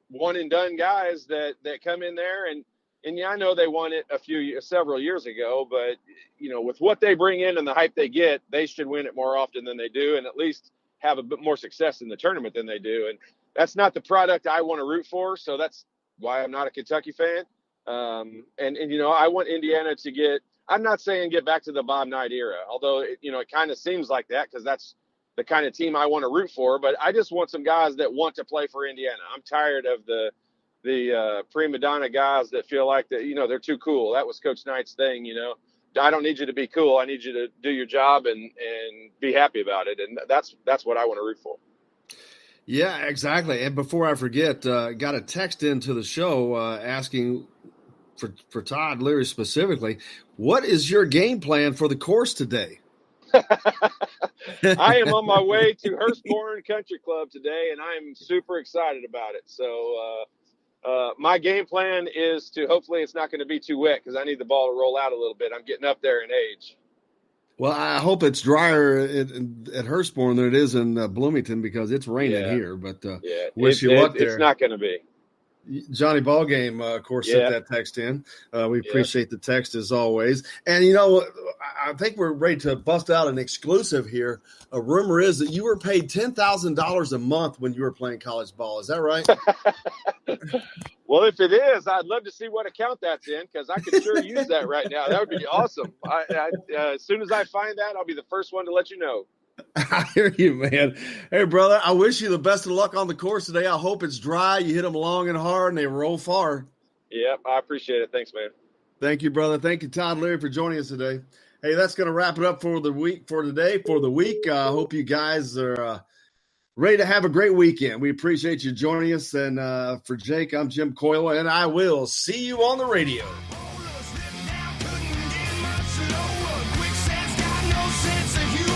[SPEAKER 14] one and done guys that come in there. And yeah, I know they won it several years ago, but with what they bring in and the hype they get, they should win it more often than they do, and at least have a bit more success in the tournament than they do. And that's not the product I want to root for. So that's why I'm not a Kentucky fan. I want Indiana to I'm not saying get back to the Bob Knight era, although it kind of seems like that, because that's the kind of team I want to root for. But I just want some guys that want to play for Indiana. I'm tired of the prima donna guys that feel like that, they're too cool. That was Coach Knight's thing. I don't need you to be cool. I need you to do your job and be happy about it. And that's what I want to root for.
[SPEAKER 2] Yeah, exactly. And before I forget, got a text into the show asking for Todd Leary specifically, what is your game plan for the course today?
[SPEAKER 14] I am on my way to Hurstbourne Country Club today, and I'm super excited about it. So my game plan is to hopefully it's not going to be too wet because I need the ball to roll out a little bit. I'm getting up there in age.
[SPEAKER 2] Well, I hope it's drier at Hurstbourne than it is in Bloomington because it's raining here. But wish you luck there.
[SPEAKER 14] It's not going to be.
[SPEAKER 2] Johnny Ballgame, of course, sent that text in. We appreciate the text as always. And, I think we're ready to bust out an exclusive here. A rumor is that you were paid $10,000 a month when you were playing college ball. Is that right?
[SPEAKER 14] Well, if it is, I'd love to see what account that's in because I could sure use that right now. That would be awesome. As soon as I find that, I'll be the first one to let you know.
[SPEAKER 2] I hear you, man. Hey, brother, I wish you the best of luck on the course today. I hope it's dry. You hit them long and hard, and they roll far.
[SPEAKER 14] Yep, I appreciate it. Thanks, man.
[SPEAKER 2] Thank you, brother. Thank you, Todd Leary, for joining us today. Hey, that's going to wrap it up for the week, for today, for the week. I hope you guys are ready to have a great weekend. We appreciate you joining us. And for Jake, I'm Jim Coyle, and I will see you on the radio.
[SPEAKER 1] Quicksand's got no sense of humor.